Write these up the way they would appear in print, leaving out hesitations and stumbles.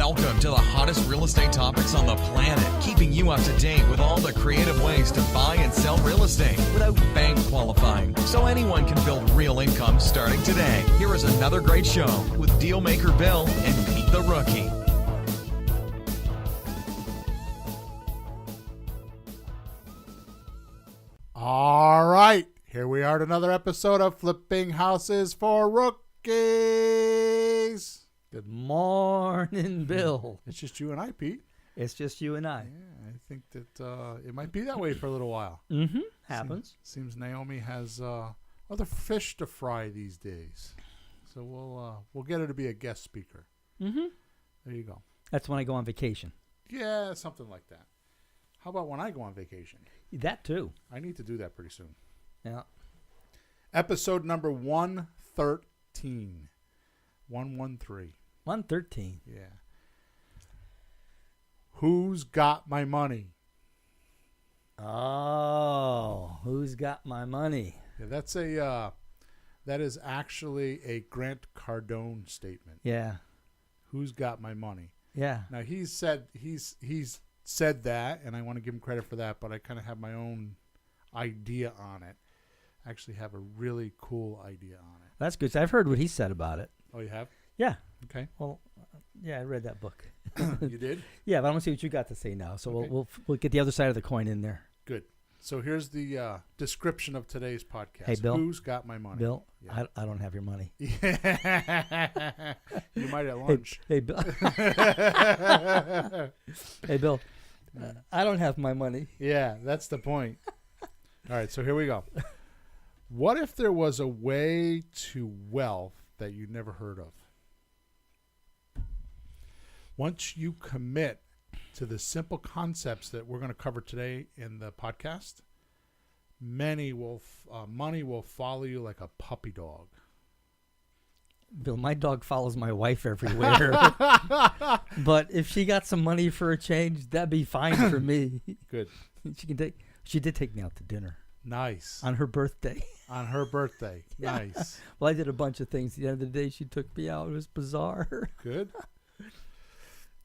Welcome to the hottest real estate topics on the planet, keeping you up to date with all the creative ways to buy and sell real estate without bank qualifying, so anyone can build real income starting today. Here is another great show with Dealmaker Bill and Pete the Rookie. All right, here we are at another episode of Flipping Houses for Rookies. Good morning, Bill. It's just you and I, Pete. It's just you and I. Yeah, I think that it might be that way for a little while. Mm-hmm. Happens. Seems Naomi has other fish to fry these days, so we'll get her to be a guest speaker. Mm-hmm. There you go. That's when I go on vacation. Yeah, something like that. How about when I go on vacation? That too. I need to do that pretty soon. Yeah. Episode number 113. 113. 113. Yeah. Who's got my money? Oh, who's got my money? Yeah, that is actually a Grant Cardone statement. Yeah. Who's got my money? Yeah. Now he's said that, and I want to give him credit for that, but I kind of have my own idea on it. I actually have a really cool idea on it. That's good. I've heard what he said about it. Oh, you have? Yeah. Okay. Well, yeah, I read that book. You did? Yeah, but I want to see what you got to say now. So Okay. we'll get the other side of the coin in there. Good. So here's the description of today's podcast. Hey, Bill. Who's got my money? Bill, Yeah. I don't have your money. Yeah. You might at lunch. Hey, Bill. Hey, Bill. I don't have my money. Yeah, that's the point. All right, so here we go. What if there was a way to wealth that you never heard of? Once you commit to the simple concepts that we're going to cover today in the podcast, money will follow you like a puppy dog. Bill, my dog follows my wife everywhere. But if she got some money for a change, that'd be fine for me. Good. She did take me out to dinner. Nice. On her birthday. On her birthday. Yeah. Nice. Well, I did a bunch of things. At the end of the day, she took me out. It was bizarre. Good.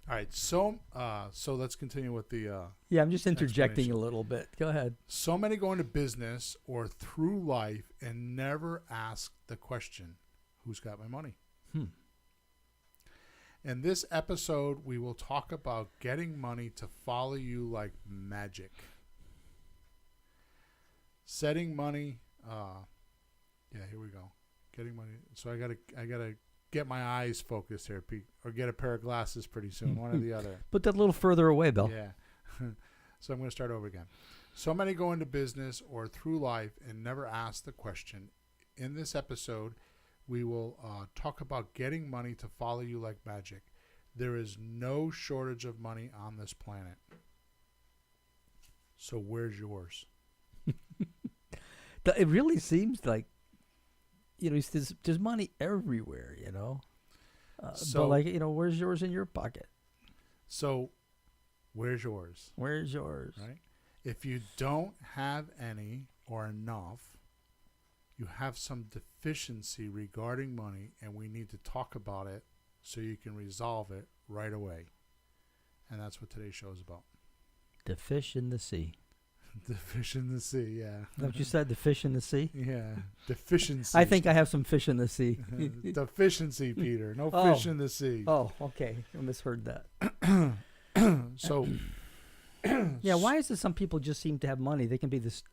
All right. So let's continue with the Yeah, I'm just interjecting explanation. a little bit. Go ahead. So many go into business or through life and never ask the question, who's got my money? In this episode, we will talk about getting money to follow you like magic. Setting money, here we go. Getting money. So I gotta get my eyes focused here, Pete, or get a pair of glasses pretty soon, one or the other. Put that a little further away, Bill. Yeah. So I'm going to start over again. So many go into business or through life and never ask the question. In this episode, we will talk about getting money to follow you like magic. There is no shortage of money on this planet. So where's yours? It really seems like, there's money everywhere, So- but where's yours in your pocket? So where's yours? Where's yours? Right? If you don't have any or enough, you have some deficiency regarding money, and we need to talk about it so you can resolve it right away. And that's what today's show is about. The fish in the sea. The fish in the sea, yeah. Is that what you said? The fish in the sea? Yeah, deficiency. I think I have some fish in the sea. Deficiency, Peter. No Oh. fish in the sea. Oh, okay. I misheard that. So, Yeah, why is it some people just seem to have money? They can be this.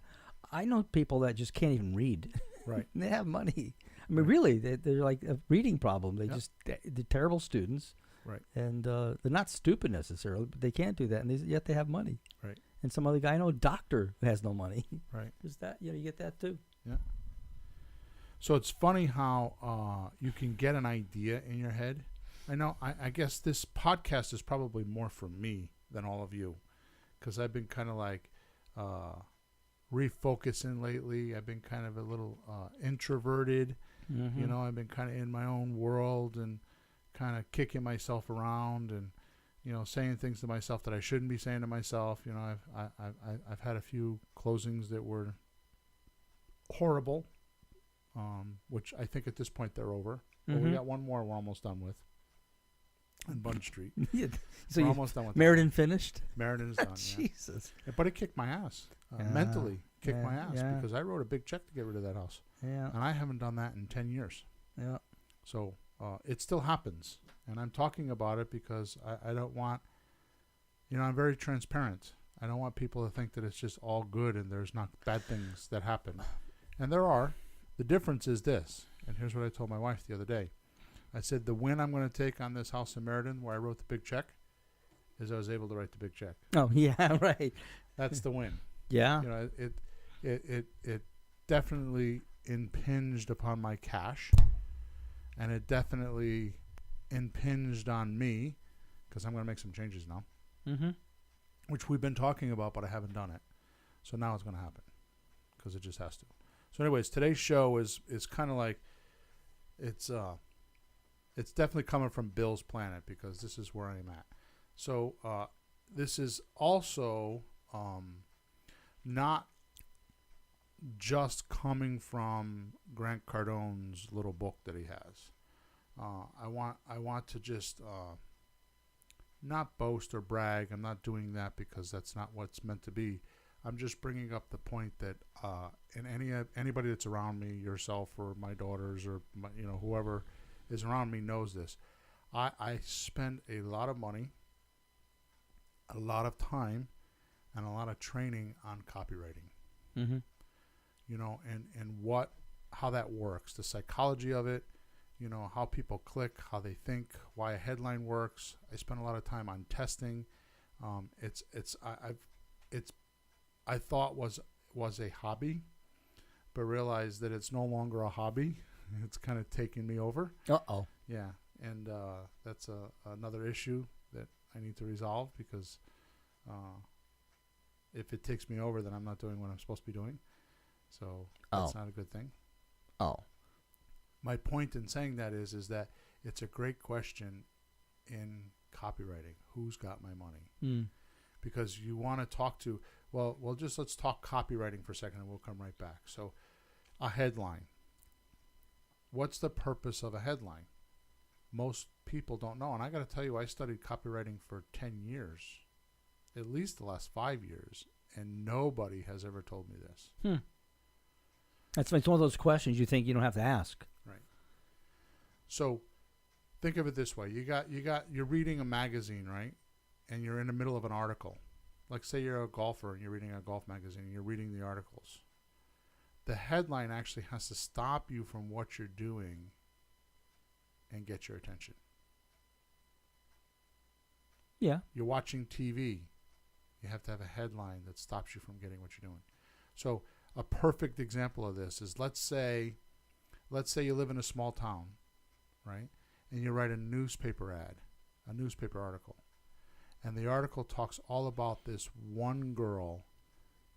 I know people that just can't even read. right. They have money. I mean, really, they're like a reading problem. Yep. They're terrible students. Right. And they're not stupid necessarily, but they can't do that, and yet they have money. Right. And some other guy, I know, a doctor who has no money. Right. Is that, you get that too. Yeah. So it's funny how you can get an idea in your head. I know, I guess this podcast is probably more for me than all of you, because I've been kind of like refocusing lately. I've been kind of a little introverted. Mm-hmm. I've been kind of in my own world and kind of kicking myself around and, saying things to myself that I shouldn't be saying to myself. I've had a few closings that were horrible, which I think at this point they're over. But we got one more we're almost done with. on Bun Street. Yeah. So We're you, almost done with Meriden finished? that. Meriden is done. Yeah. Jesus. But it kicked my ass. Mentally kicked my ass yeah. because I wrote a big check to get rid of that house. Yeah. And I haven't done that in 10 years. Yeah. So it still happens. And I'm talking about it because I don't want, I'm very transparent. I don't want people to think that it's just all good and there's not bad things that happen. And there are. The difference is this. And here's what I told my wife the other day. I said, the win I'm going to take on this house in Meriden where I wrote the big check is I was able to write the big check. Oh, yeah, right. That's the win. Yeah. It definitely impinged upon my cash, and it definitely impinged on me because I'm going to make some changes now, which we've been talking about, but I haven't done it. So now it's going to happen because it just has to. So anyways, today's show is kind of like it's definitely coming from Bill's planet because this is where I'm at. So this is also not just coming from Grant Cardone's little book that he has. I want to just not boast or brag. I'm not doing that because that's not what's meant to be. I'm just bringing up the point that anybody that's around me, yourself or my daughters or whoever is around me knows this. I spend a lot of money, a lot of time, and a lot of training on copywriting. And how that works, the psychology of it, how people click, how they think, why a headline works. I spend a lot of time on testing. I thought was a hobby, but realized that it's no longer a hobby. It's kind of taking me over. Uh-oh. Yeah, and that's another issue that I need to resolve because if it takes me over, then I'm not doing what I'm supposed to be doing. So that's not a good thing. Oh. My point in saying that is that it's a great question in copywriting. Who's got my money? Because you want to talk to, let's talk copywriting for a second and we'll come right back. So a headline. What's the purpose of a headline? Most people don't know. And I got to tell you, I studied copywriting for 10 years, at least the last 5 years, and nobody has ever told me this. It's one of those questions you think you don't have to ask. Right. So think of it this way. You're reading a magazine, right? And you're in the middle of an article. Like say you're a golfer and you're reading a golf magazine and you're reading the articles. The headline actually has to stop you from what you're doing and get your attention. Yeah. You're watching TV. You have to have a headline that stops you from getting what you're doing. So a perfect example of this is let's say you live in a small town, right? And you write a newspaper ad, a newspaper article. And the article talks all about this one girl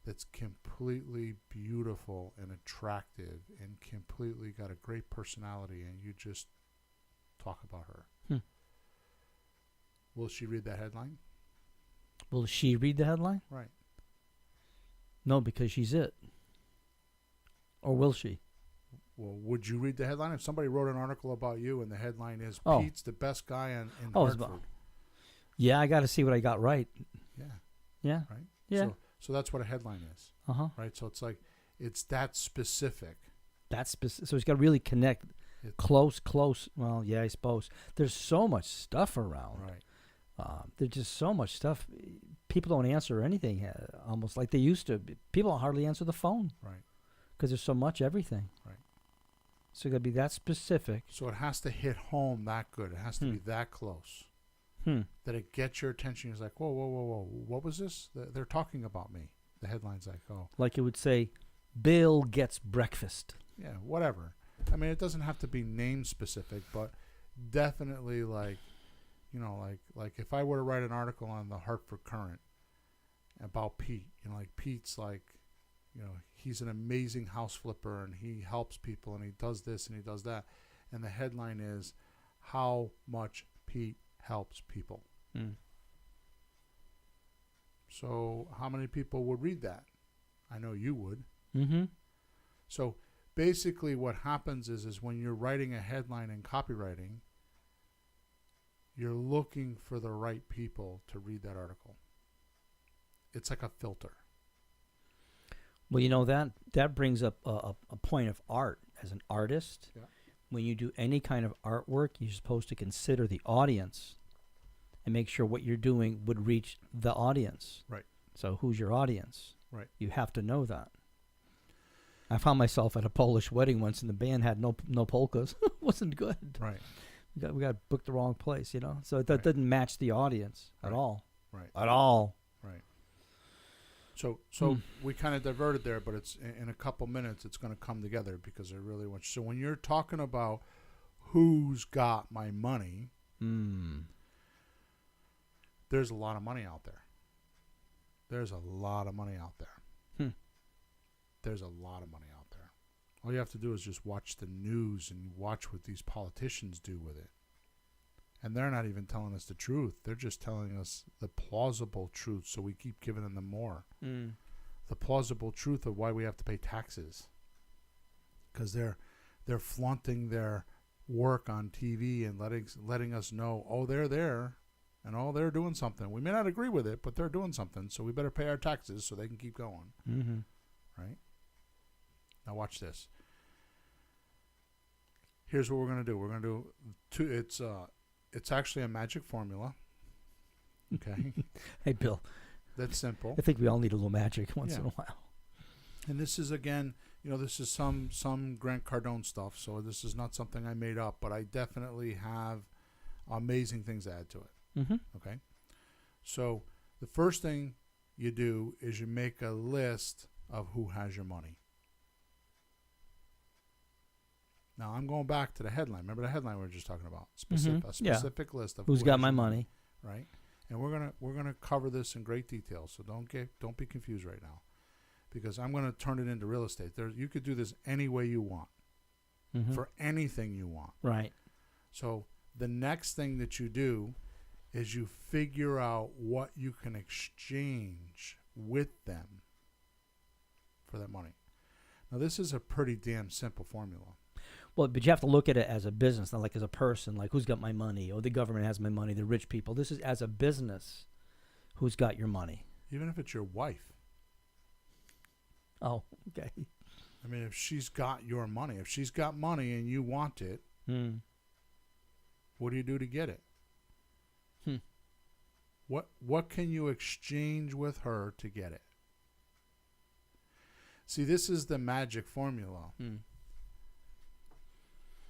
that's completely beautiful and attractive and completely got a great personality, and you just talk about her. Will she read that headline? Will she read the headline? Right. No, because she's it. Or will she? Well, would you read the headline? If somebody wrote an article about you and the headline is Pete's the best guy in Hartford. Yeah, I got to see what I got right. Yeah. Yeah. Right? Yeah. So that's what a headline is. Right? So it's like, it's that specific. So it's got to really connect close. Well, yeah, I suppose. There's so much stuff around. Right. There's just so much stuff. People don't answer anything almost like they used to. People don't hardly answer the phone. Right. Because there's so much everything. Right. So it got to be that specific. So it has to hit home that good. It has to be that close. That it gets your attention. It's like, whoa. What was this? They're talking about me. The headline's like, oh. Like it would say, Bill gets breakfast. Yeah, whatever. I mean, it doesn't have to be name specific, but definitely like if I were to write an article on the Hartford Current about Pete, like Pete's like, he's an amazing house flipper and he helps people and he does this and he does that. And the headline is how much Pete helps people. So how many people would read that? I know you would. So basically what happens is when you're writing a headline in copywriting, you're looking for the right people to read that article. It's like a filter. Well, that brings up a point of art. As an artist, Yeah. when you do any kind of artwork, you're supposed to consider the audience and make sure what you're doing would reach the audience. Right. So who's your audience? Right. You have to know that. I found myself at a Polish wedding once, and the band had no polkas. It wasn't good. Right. We got booked the wrong place, So that Right. didn't match the audience at Right. all. Right. At all. Right. So we kind of diverted there, but it's in a couple minutes it's going to come together because I really want. So when you're talking about who's got my money, there's a lot of money out there. There's a lot of money out there. There's a lot of money out there. All you have to do is just watch the news and watch what these politicians do with it. And they're not even telling us the truth. They're just telling us the plausible truth, so we keep giving them more. The plausible truth of why we have to pay taxes. Because they're flaunting their work on TV and letting us know, oh, they're there, and oh, they're doing something. We may not agree with it, but they're doing something, so we better pay our taxes so they can keep going. Right? Now watch this. Here's what we're going to do. We're going to do it's actually a magic formula. Okay. Hey, Bill. That's simple. I think we all need a little magic once in a while. And this is, again, this is some Grant Cardone stuff, so this is not something I made up, but I definitely have amazing things to add to it. Okay? So the first thing you do is you make a list of who has your money. Now, I'm going back to the headline. Remember the headline we were just talking about? A specific list of who's got my money. Right? And we're gonna cover this in great detail, so don't be confused right now, because I'm gonna turn it into real estate. You could do this any way you want, for anything you want. Right. So the next thing that you do is you figure out what you can exchange with them for that money. Now, this is a pretty damn simple formula. Well, but you have to look at it as a business, not like as a person, like who's got my money, or the government has my money, the rich people. This is as a business, who's got your money. Even if it's your wife. Oh, okay. I mean, if she's got your money, if she's got money and you want it, what do you do to get it? What can you exchange with her to get it? See, this is the magic formula.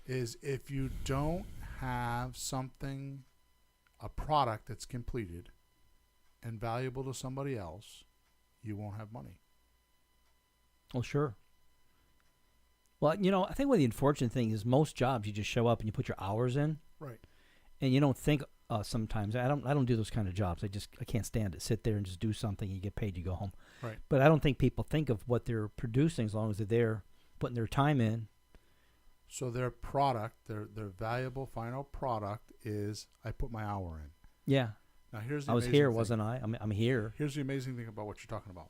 Is if you don't have something, a product that's completed and valuable to somebody else, you won't have money. Oh, sure. Well, I think one of the unfortunate thing is most jobs you just show up and you put your hours in. Right. And you don't think sometimes. I don't do those kind of jobs. I can't stand it. Sit there and just do something. You get paid, you go home. Right. But I don't think people think of what they're producing as long as they're there putting their time in. So their product, their valuable final product is, I put my hour in. Yeah. Now here's the I was amazing here, thing. wasn't I? I'm here. Here's the amazing thing about what you're talking about.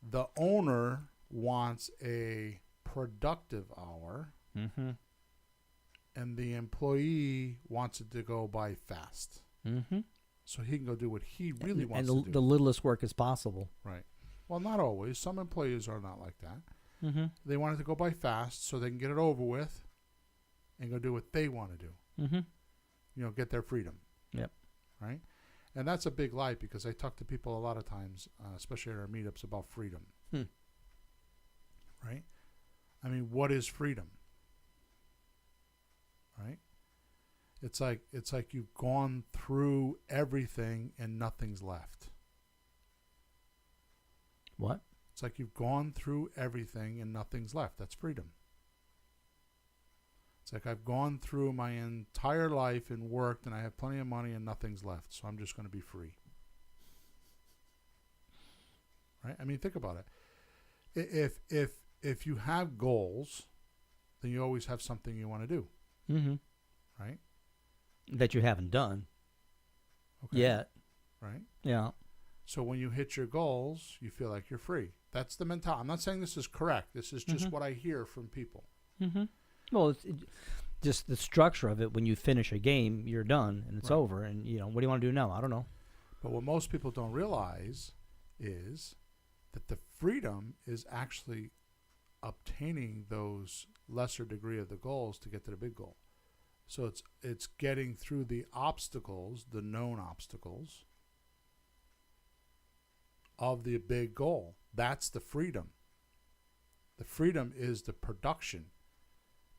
The owner wants a productive hour, and the employee wants it to go by fast. So he can go do what he really wants to do. And the littlest work as possible. Right. Well, not always. Some employees are not like that. They want it to go by fast so they can get it over with and go do what they want to do. Get their freedom. Yep. Right? And that's a big lie, because I talk to people a lot of times, especially at our meetups, about freedom. Right? I mean, what is freedom? Right? It's like you've gone through everything and nothing's left. What? It's like you've gone through everything and nothing's left. That's freedom. It's like I've gone through my entire life and worked, and I have plenty of money and nothing's left, so I'm just going to be free. Right? I mean, think about it. If you have goals, then you always have something you want to do. Right? That you haven't done yet. Right? Yeah. So when you hit your goals, you feel like you're free. That's the mentality. I'm not saying this is correct. This is just what I hear from people. Well, just the structure of it. When you finish a game, you're done and it's Right. over. And what do you want to do now? I don't know. But what most people don't realize is that the freedom is actually obtaining those lesser degree of the goals to get to the big goal. So it's getting through the obstacles, the known obstacles of the big goal. That's the freedom. The freedom is the production.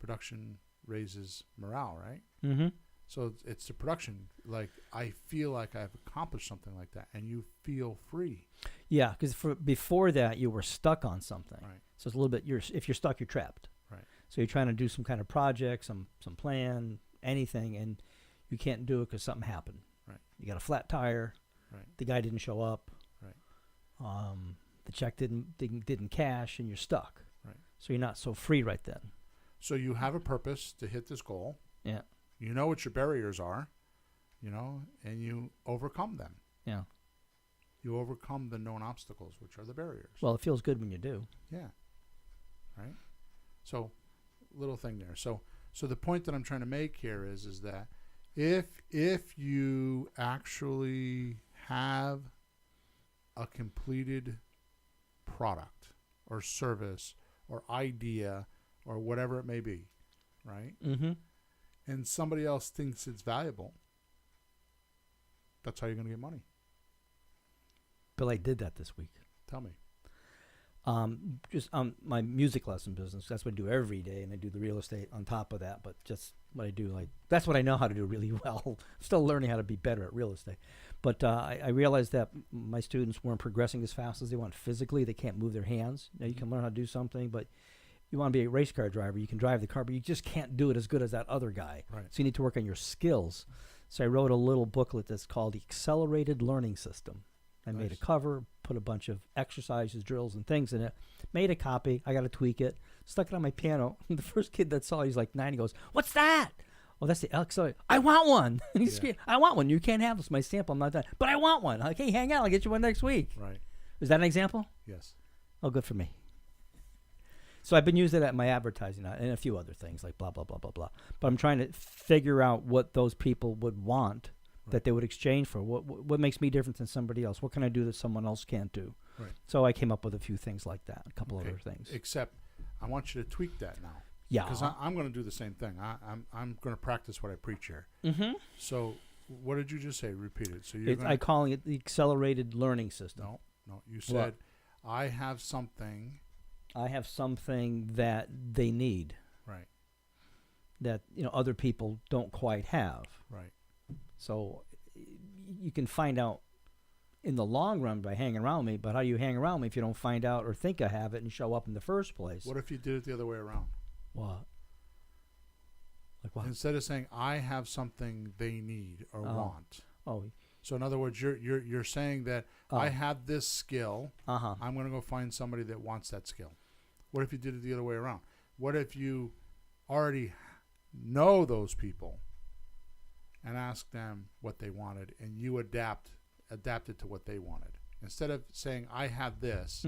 Production raises morale, right? Mm-hmm. So it's the production. Like, I feel like I've accomplished something like that, and you feel free. Yeah, because before that, you were stuck on something. Right. So it's a little bit. If you're stuck, you're trapped. Right. So you're trying to do some kind of project, some plan, anything, and you can't do it because something happened. Right. You got a flat tire. Right. The guy didn't show up. Right. The check didn't cash, and you're stuck. Right. So you're not so free right then. So you have a purpose to hit this goal. Yeah. You know what your barriers are, and you overcome them. Yeah. You overcome the known obstacles, which are the barriers. Well, it feels good when you do. Yeah. Right? So, little thing there. So the point that I'm trying to make here is that if you actually have a completed product or service or idea or whatever it may be, right? Mm-hmm. And somebody else thinks it's valuable, that's how you're going to get money. Bill, I did that this week. Tell me. Just my music lesson business. That's what I do every day, and I do the real estate on top of that. But just what I do, that's what I know how to do really well. I'm still learning how to be better at real estate. But I realized that my students weren't progressing as fast as they want physically. They can't move their hands. You can learn how to do something, but you want to be a race car driver. You can drive the car, but you just can't do it as good as that other guy. Right. So you need to work on your skills. So I wrote a little booklet that's called the Accelerated Learning System. I made a cover, put a bunch of exercises, drills, and things in it. Made a copy. I got to tweak it. Stuck it on my piano. The first kid that saw it, he's like 9. He goes, "What's that?" "Oh, that's the Accelerated." "I want one." He's screaming, "I want one." "You can't have this. My sample. I'm not done." "But I want one." "Okay, hey, hang out. I'll get you one next week." Right. Is that an example? Yes. Oh, good for me. So I've been using it at my advertising and a few other things like blah, blah, blah, blah, blah. But I'm trying to figure out what those people would want that they would exchange for. What makes me different than somebody else? What can I do that someone else can't do? Right. So I came up with a few things like that, a couple other things. Except I want you to tweak that now. Yeah. Because I'm going to do the same thing. I'm going to practice what I preach here. Mm-hmm. So what did you just say? Repeat it. So you're I'm calling it the Accelerated Learning System. No. You said, I have something. I have something that they need. Right. That other people don't quite have. Right. So you can find out in the long run by hanging around me, but how do you hang around me if you don't find out or think I have it and show up in the first place? What if you did it the other way around? What? Like what? Instead of saying I have something they need or want. Oh. So in other words, you're saying that I have this skill. Uh-huh. I'm going to go find somebody that wants that skill. What if you did it the other way around? What if you already know those people and ask them what they wanted, and you adapt it to what they wanted? Instead of saying I have this,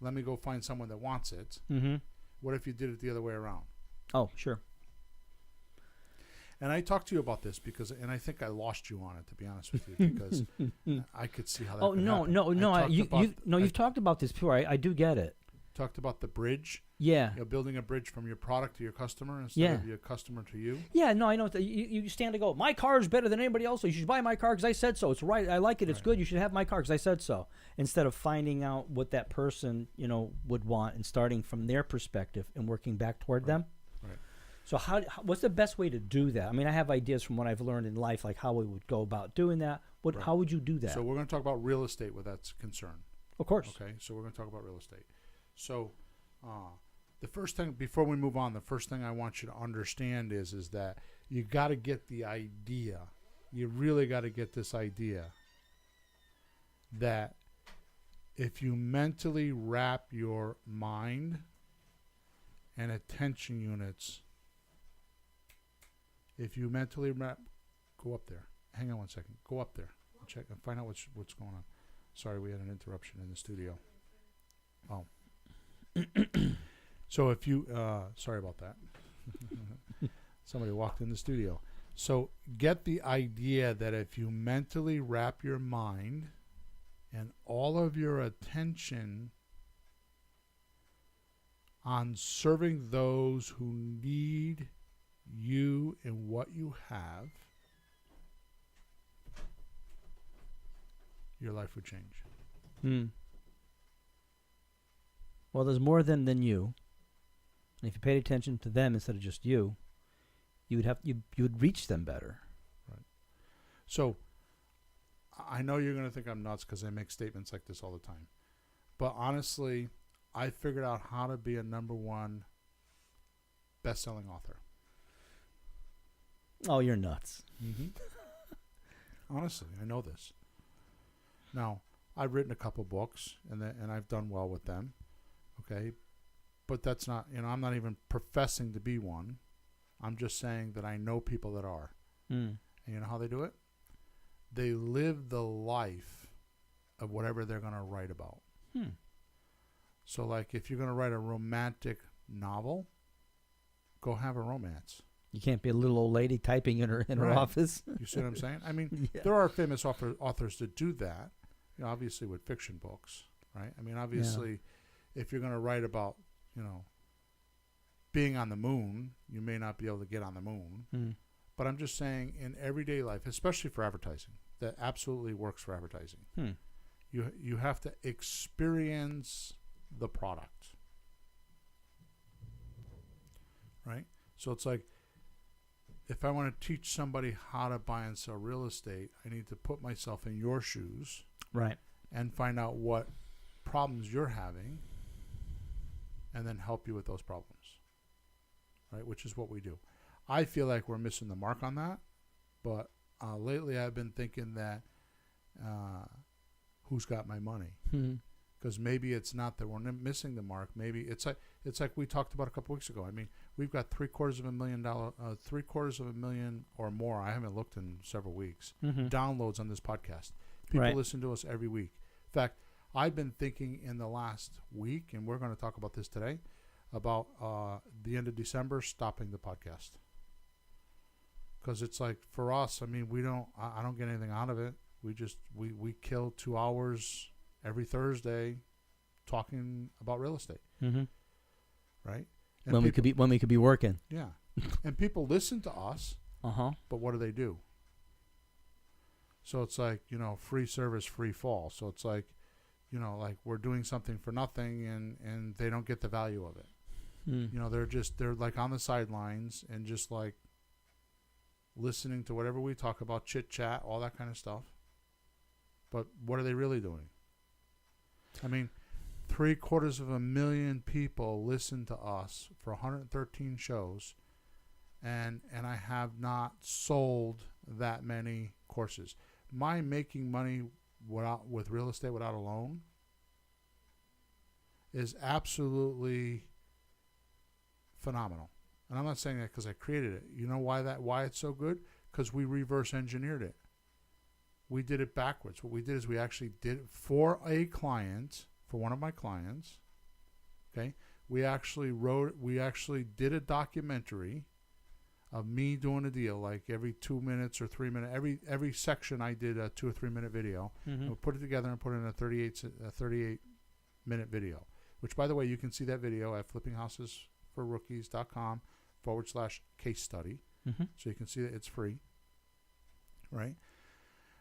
let me go find someone that wants it. Mm-hmm. What if you did it the other way around? Oh, sure. And I talked to you about this and I think I lost you on it, to be honest with you, because I could see how that. Oh, could no, happen. no! You've talked about this before. I do get it. Talked about the bridge. Yeah. Building a bridge from your product to your customer instead of your customer to you. Yeah, no, I know. You stand to go, my car is better than anybody else, so you should buy my car because I said so. It's right. I like it. It's good. You should have my car because I said so. Instead of finding out what that person, would want and starting from their perspective and working back toward them. Right. So what's the best way to do that? I mean, I have ideas from what I've learned in life, like how we would go about doing that. How would you do that? So we're going to talk about real estate where that's concerned. Of course. Okay, so we're going to talk about real estate. So the first thing, before we move on, the first thing I want you to understand is that you got to get the idea. You really got to get this idea that if you mentally wrap your mind and attention units, go up there. Hang on one second. Go up there. Check and find out what's going on. Sorry, we had an interruption in the studio. Oh. So if you, sorry about that. Somebody walked in the studio. So get the idea that if you mentally wrap your mind and all of your attention on serving those who need you and what you have, your life would change. Well, there's more than you. And if you paid attention to them instead of just you, you would reach them better. Right. So I know you're going to think I'm nuts because I make statements like this all the time. But honestly, I figured out how to be a #1 best-selling author. Oh, you're nuts. Mm-hmm. Honestly, I know this. Now, I've written a couple books, and I've done well with them. Okay, but that's not, I'm not even professing to be one. I'm just saying that I know people that are. And you know how they do it? They live the life of whatever they're going to write about. So, like, if you're going to write a romantic novel, go have a romance. You can't be a little old lady typing in her Right. office. You see what I'm saying? I mean, Yeah. there are famous authors that do that, obviously with fiction books, right? I mean, obviously, if you're going to write about, being on the moon, you may not be able to get on the moon. But I'm just saying, in everyday life, especially for advertising, that absolutely works for advertising. You have to experience the product, right? So it's like, if I want to teach somebody how to buy and sell real estate, I need to put myself in your shoes, Right. and find out what problems you're having, and then help you with those problems, right? Which is what we do. I feel like we're missing the mark on that, but lately I've been thinking that who's got my money? Because maybe it's not that we're missing the mark. Maybe it's like we talked about a couple weeks ago. I mean, we've got $750,000 or more. I haven't looked in several weeks. Downloads on this podcast. People listen to us every week. In fact, I've been thinking in the last week, and we're going to talk about this today, about the end of December stopping the podcast. Because it's like, for us, I mean, I don't get anything out of it. We kill 2 hours every Thursday talking about real estate. Right? And When we could be working. Yeah. And people listen to us, but what do? So it's like, free service, free fall. So it's like, like we're doing something for nothing, and they don't get the value of it. They're like on the sidelines and just like listening to whatever we talk about, chit chat, all that kind of stuff. But what are they really doing? I mean, 750,000 people listen to us for 113 shows, and I have not sold that many courses. My making money with real estate without a loan is absolutely phenomenal. And I'm not saying that because I created it. You know why it's so good? Because we reverse engineered it. We did it backwards. What we did is we actually did it for a client, for one of my clients. Okay, we actually did a documentary of me doing a deal, like every 2 minutes or 3 minutes. Every section I did a 2 or 3 minute video. And we put it together and put it in a 38-minute video. Which, by the way, you can see that video at flippinghouses4rookies.com/case study. So you can see that it's free, right?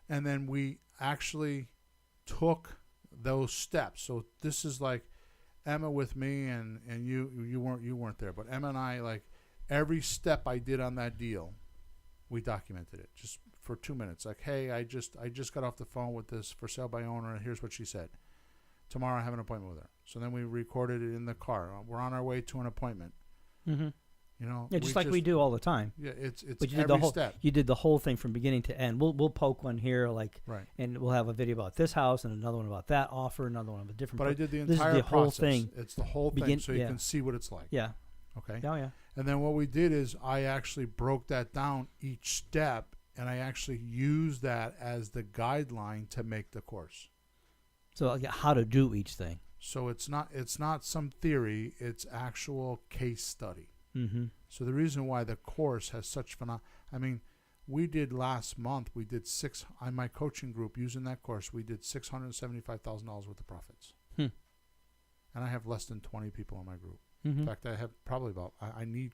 And then we actually took those steps. So this is like Emma with me, and you weren't there, but Emma and I, like every step I did on that deal, we documented it just for 2 minutes. Like, hey, I just got off the phone with this for sale by owner, and here's what she said. Tomorrow I have an appointment with her. So then we recorded it in the car. We're on our way to an appointment. Yeah, just like we do all the time. Yeah, it's But you every did the whole step. You did the whole thing from beginning to end. We'll poke one here, like, Right. and we'll have a video about this house and another one about that offer, another one about a different. But I did the this entire is the whole process. thing. It's the whole thing, so you can see what it's like. Yeah. Okay. Oh yeah. And then what we did is I actually broke that down each step, and I actually used that as the guideline to make the course. So like, how to do each thing. So it's not some theory, it's actual case study. Mm-hmm. So the reason why the course has such I mean, we did last month, we did on my coaching group using that course, we did $675,000 worth of profits. Hmm. And I have less than 20 people in my group. Mm-hmm. In fact, I have probably about, I need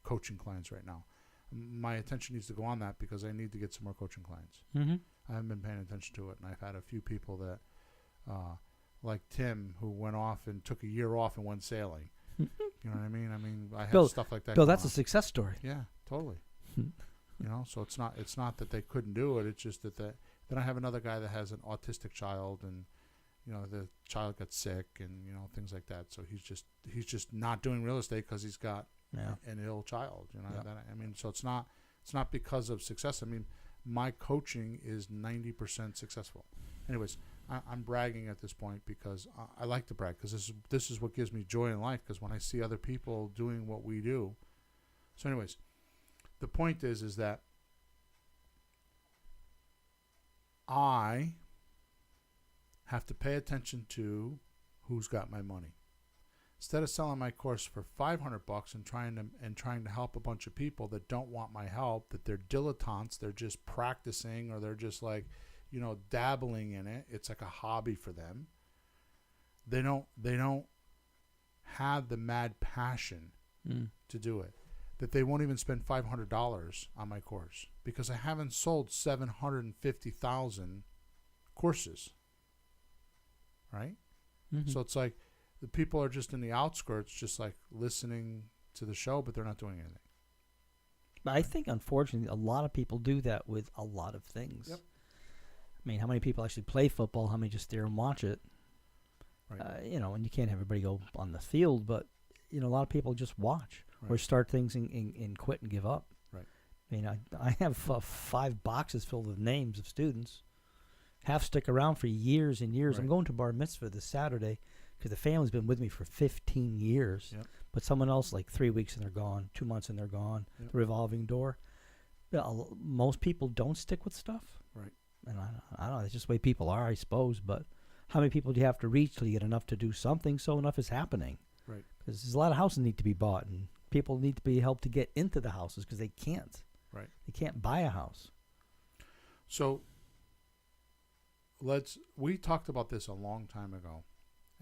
coaching clients right now. My attention needs to go on that because I need to get some more coaching clients. Mm-hmm. I haven't been paying attention to it, and I've had a few people that, like Tim, who went off and took a year off and went sailing. You know what I mean? I have Bill, stuff like that. Bill, going that's a on. success story. Yeah, totally. So it's not that they couldn't do it. It's just that then I have another guy that has an autistic child, and the child got sick, and things like that. So he's just not doing real estate because he's got an ill child. So it's not because of success. I mean, my coaching is 90% successful. Anyways, I'm bragging at this point because I like to brag because this is what gives me joy in life, because when I see other people doing what we do. So anyways, the point is that I have to pay attention to who's got my money. Instead of selling my course for $500 and trying to help a bunch of people that don't want my help, that they're dilettantes, they're just practicing, or they're just like, dabbling in it. It's like a hobby for them. They don't have the mad passion to do it. That they won't even spend $500 on my course because I haven't sold 750,000 courses. Right? Mm-hmm. So it's like the people are just in the outskirts, just like listening to the show, but they're not doing anything. But I think, unfortunately, a lot of people do that with a lot of things. Yep. I mean, how many people actually play football? How many just stare and watch it? Right. And you can't have everybody go on the field, but, a lot of people just watch or start things and quit and give up. Right. I mean, I have 5 boxes filled with names of students. Half stick around for years and years. Right. I'm going to bar mitzvah this Saturday because the family's been with me for 15 years. Yep. But someone else, like 3 weeks and they're gone, 2 months and they're gone. Yep. The revolving door. Most people don't stick with stuff. Right. And I don't know. It's just the way people are, I suppose. But how many people do you have to reach till you get enough to do something so enough is happening? Right. Because there's a lot of houses need to be bought, and people need to be helped to get into the houses because they can't. Right. They can't buy a house. So we talked about this a long time ago,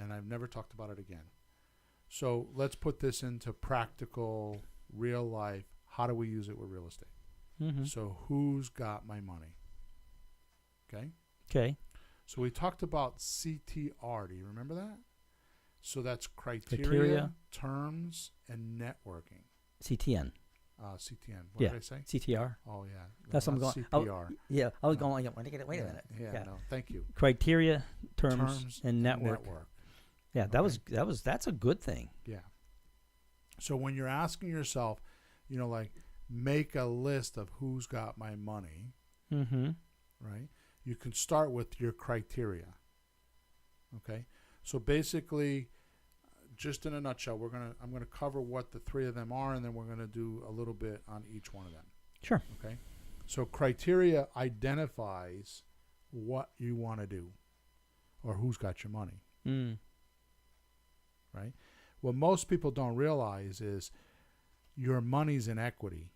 and I've never talked about it again. So let's put this into practical, real life. How do we use it with real estate? Mm-hmm. So who's got my money? Okay. Okay. So we talked about CTR. Do you remember that? So that's Criteria. terms, and networking. CTN. CTN. What Yeah. did I say? CTR. Oh, yeah. That's what I'm not going. CPR. I was No. going. Wait a minute. Yeah, no, thank you. Criteria, terms, and network. Yeah, Okay. that's a good thing. Yeah. So when you're asking yourself, make a list of who's got my money, Mm-hmm. right? You can start with your criteria. Okay? So basically, just in a nutshell, I'm gonna cover what the 3 of them are, and then we're gonna do a little bit on each one of them. Sure. Okay? So criteria identifies what you want to do, or who's got your money. Mm. Right? What most people don't realize is your money's in equity.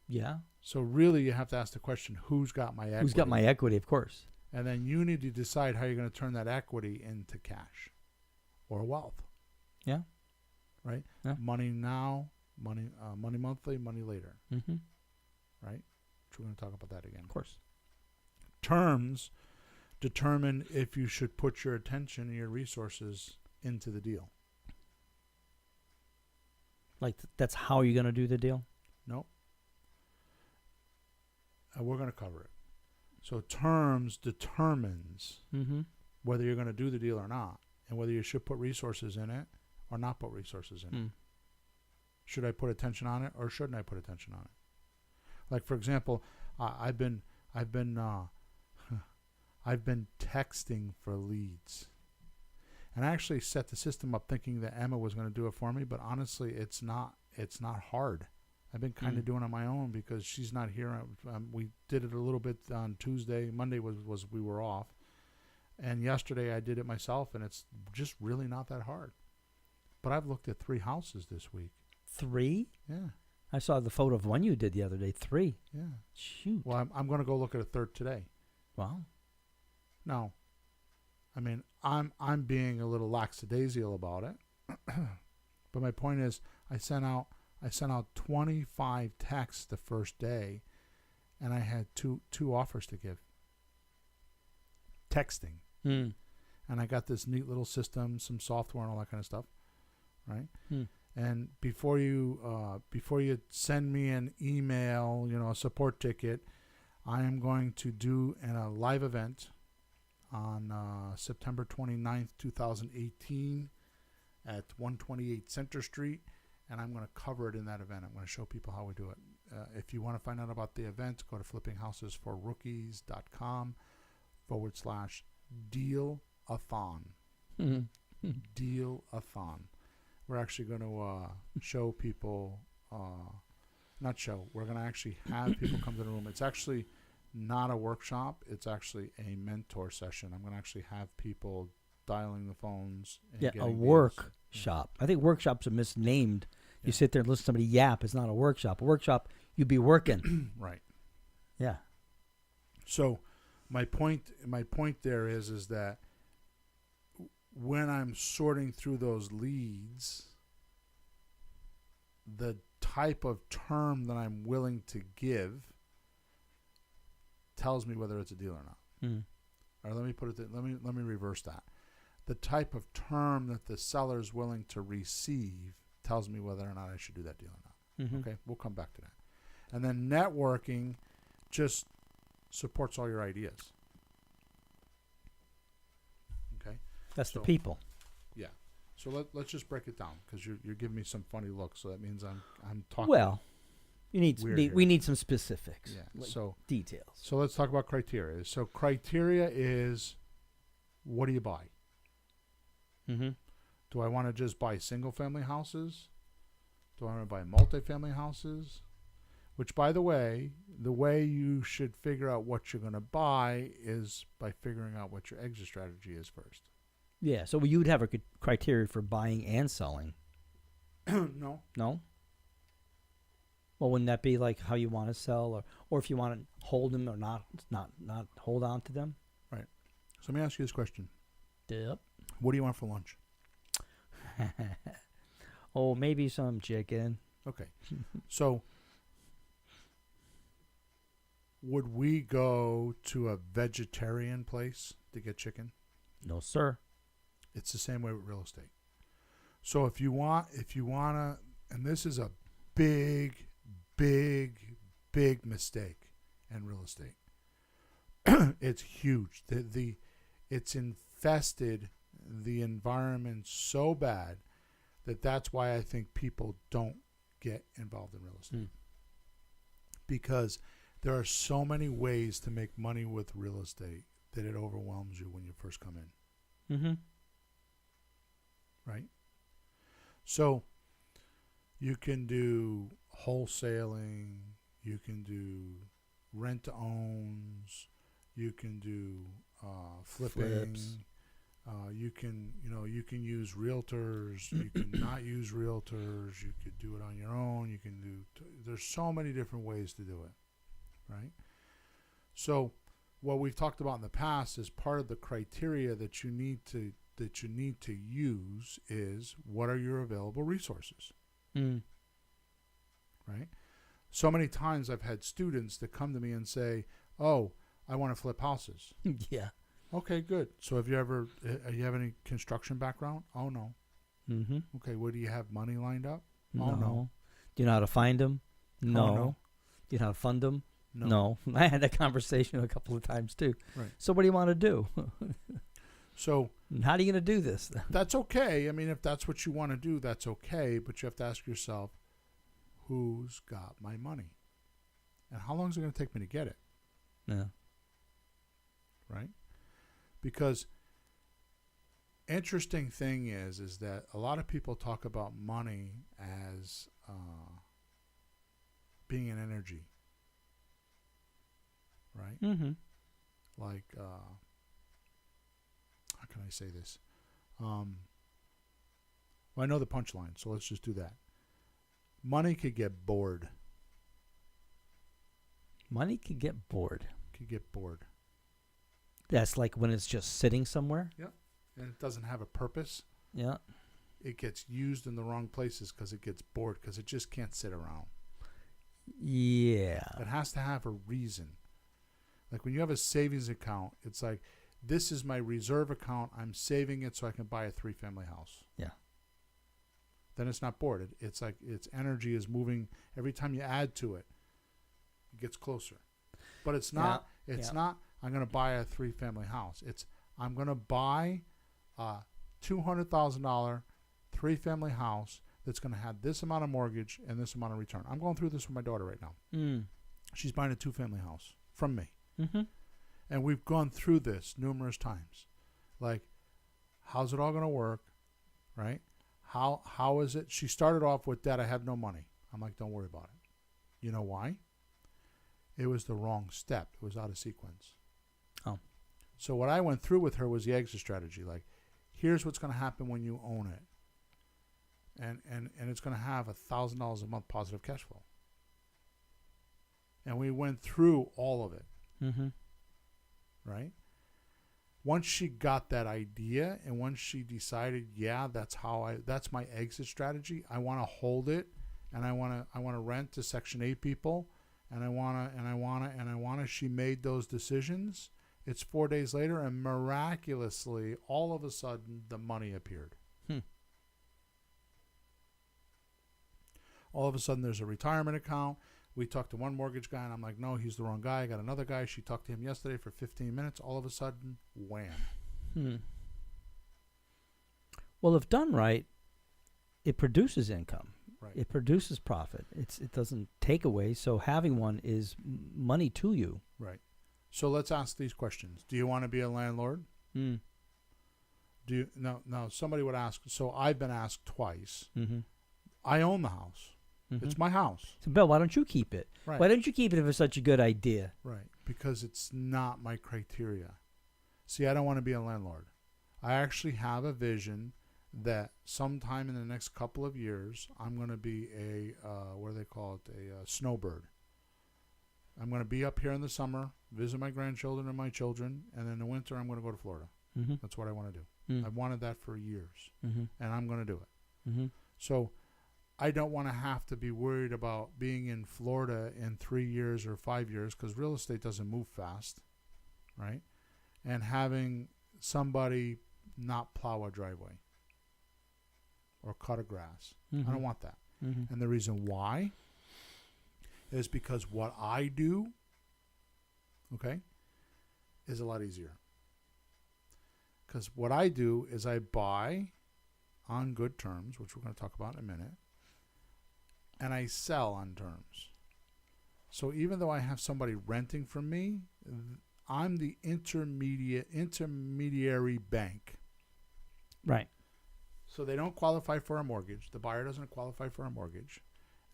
Yeah. So really you have to ask the question, who's got my equity? Who's got my equity? Of course. And then you need to decide how you're going to turn that equity into cash or wealth. Yeah. Right? Yeah. Money now, money monthly, money later. Mm-hmm. Right? So we're going to talk about that again. Of course. Terms determine if you should put your attention and your resources into the deal. Like that's how you're going to do the deal? No. We're going to cover it. So terms determines Mm-hmm. whether you're going to do the deal or not, and whether you should put resources in it or not put resources in it. Should I put attention on it or shouldn't I put attention on it? Like, for example, I've been texting for leads, and I actually set the system up thinking that Emma was going to do it for me, but honestly, it's not hard. I've been kind of doing it on my own because she's not here. We did it a little bit on Tuesday. Monday was we were off, and yesterday I did it myself, and it's just really not that hard. But I've looked at 3 houses this week. 3? Yeah. I saw the photo of one you did the other day. 3. Yeah. Shoot. Well, I'm going to go look at a third today. Wow. Now, I mean, I'm being a little lackadaisical about it. But my point is, I sent out 25 texts the first day, and I had two offers to give. Texting. Hmm. And I got this neat little system, some software and all that kind of stuff, right? And before you send me an email, a support ticket, I am going to do a live event on September 29th, 2018 at 128 Center Street, and I'm going to cover it in that event. I'm going to show people how we do it. If you want to find out about the event, go to flippinghousesforrookies.com/deal-a-thon. Deal-a-thon. We're actually going to show people, we're going to actually have people come to the room. It's actually not a workshop. It's actually a mentor session. I'm going to actually have people dialing the phones. And Yeah, a getting workshop. I think workshops are misnamed. You sit there and listen to somebody yap. It's not a workshop. A workshop, you'd be working. Right. Yeah. So my point there is that when I'm sorting through those leads, the type of term that I'm willing to give tells me whether it's a deal or not. Or let me put it. Let me reverse that. The type of term that the seller is willing to receive tells me whether or not I should do that deal or not. Okay, we'll come back to that. And then networking just supports all your ideas. Okay, That's the people. Yeah. So let's just break it down, because you're giving me some funny looks. So that means I'm talking. Well, we need some specifics. Yeah. Like So details. So let's talk about criteria. So criteria is, what do you buy? Do I want to just buy single-family houses? Do I want to buy multifamily houses? Which, by the way you should figure out what you're going to buy is by figuring out what your exit strategy is first. Yeah, so you would have a criteria for buying and selling. No. No? Well, wouldn't that be like how you want to sell, or if you want to hold them or not hold on to them? Right. So let me ask you this question. Yep. What do you want for lunch? Oh, maybe some chicken. Okay. So would we go to a vegetarian place to get chicken? No, sir. It's the same way with real estate. So if you want to, and this is a big mistake in real estate. It's huge. It's infested the environment so bad that's why I think people don't get involved in real estate. Because there are so many ways to make money with real estate that it overwhelms you when you first come in. Right? So you can do wholesaling, you can do rent-to-owns, you can do flipping. Flips. You can use realtors. You can not use realtors. You could do it on your own. You can do. There's so many different ways to do it, right? So, what we've talked about in the past is part of the criteria that you need to use is, what are your available resources, right? So many times I've had students that come to me and say, "Oh, I want to flip houses." Yeah. Okay, good. So have you have any construction background? Oh, no. Okay, well, do you have money lined up? No. Oh, no. Do you know how to find them? No. Oh, no. Do you know how to fund them? No. I had that conversation a couple of times too. Right. So what do you want to do? So And how are you going to do this? that's okay. I mean, if that's what you want to do, that's okay. But you have to ask yourself, who's got my money? And how long is it going to take me to get it? Yeah. Right? Because interesting thing is that a lot of people talk about money as being an energy, right? Like, how can I say this? Well, I know the punchline, so let's just do that. Money could get bored. Money could get bored. Could get bored. That's like when it's just sitting somewhere. Yeah. And it doesn't have a purpose. Yeah. It gets used in the wrong places because it gets bored because it just can't sit around. Yeah. It has to have a reason. Like when you have a savings account, it's like, this is my reserve account. I'm saving it so I can buy a 3-family house. Yeah. Then it's not bored. It's like its energy is moving. Every time you add to it, it gets closer. But it's not. Yeah. It's not. I'm going to buy a 3-family house. It's I'm going to buy a $200,000 3-family house that's going to have this amount of mortgage and this amount of return. I'm going through this with my daughter right now. Mm. She's buying a 2-family house from me. Mm-hmm. And we've gone through this numerous times. Like, how's it all going to work, right? How is it? She started off with, Dad, I have no money. I'm like, don't worry about it. You know why? It was the wrong step. It was out of sequence. Oh. So what I went through with her was the exit strategy. Like, here's what's going to happen when you own it. And it's going to have $1,000 a month positive cash flow. And we went through all of it. Mm-hmm. Right? Once she got that idea and once she decided, yeah, that's my exit strategy. I want to hold it and I want to rent to Section 8 people and I want to she made those decisions. It's 4 days later and miraculously all of a sudden the money appeared. All of a sudden there's a retirement account. We talked to one mortgage guy, and I'm like, no, he's the wrong guy. I got another guy. She talked to him yesterday for 15 minutes. All of a sudden, wham. Well, if done right, it produces income. Right. It produces profit. It doesn't take away, so having one is money to you. Right. So let's ask these questions. Do you want to be a landlord? Mm. Do you? No, somebody would ask. So I've been asked twice. Mm-hmm. I own the house. Mm-hmm. It's my house. So, Bill, why don't you keep it? Right. Why don't you keep it if it's such a good idea? Right. Because it's not my criteria. See, I don't want to be a landlord. I actually have a vision that sometime in the next couple of years, I'm going to be a, what do they call it, a snowbird. I'm going to be up here in the summer, visit my grandchildren and my children, and in the winter, I'm going to go to Florida. Mm-hmm. That's what I want to do. Mm. I've wanted that for years, Mm-hmm. and I'm going to do it. Mm-hmm. So I don't want to have to be worried about being in Florida in 3 years or 5 years because real estate doesn't move fast, right? And having somebody not plow a driveway or cut a grass. Mm-hmm. I don't want that. Mm-hmm. And the reason why is because what I do, okay, is a lot easier. Because what I do is I buy on good terms, which we're going to talk about in a minute, and I sell on terms. So even though I have somebody renting from me, I'm the intermediary bank. Right. So they don't qualify for a mortgage. The buyer doesn't qualify for a mortgage.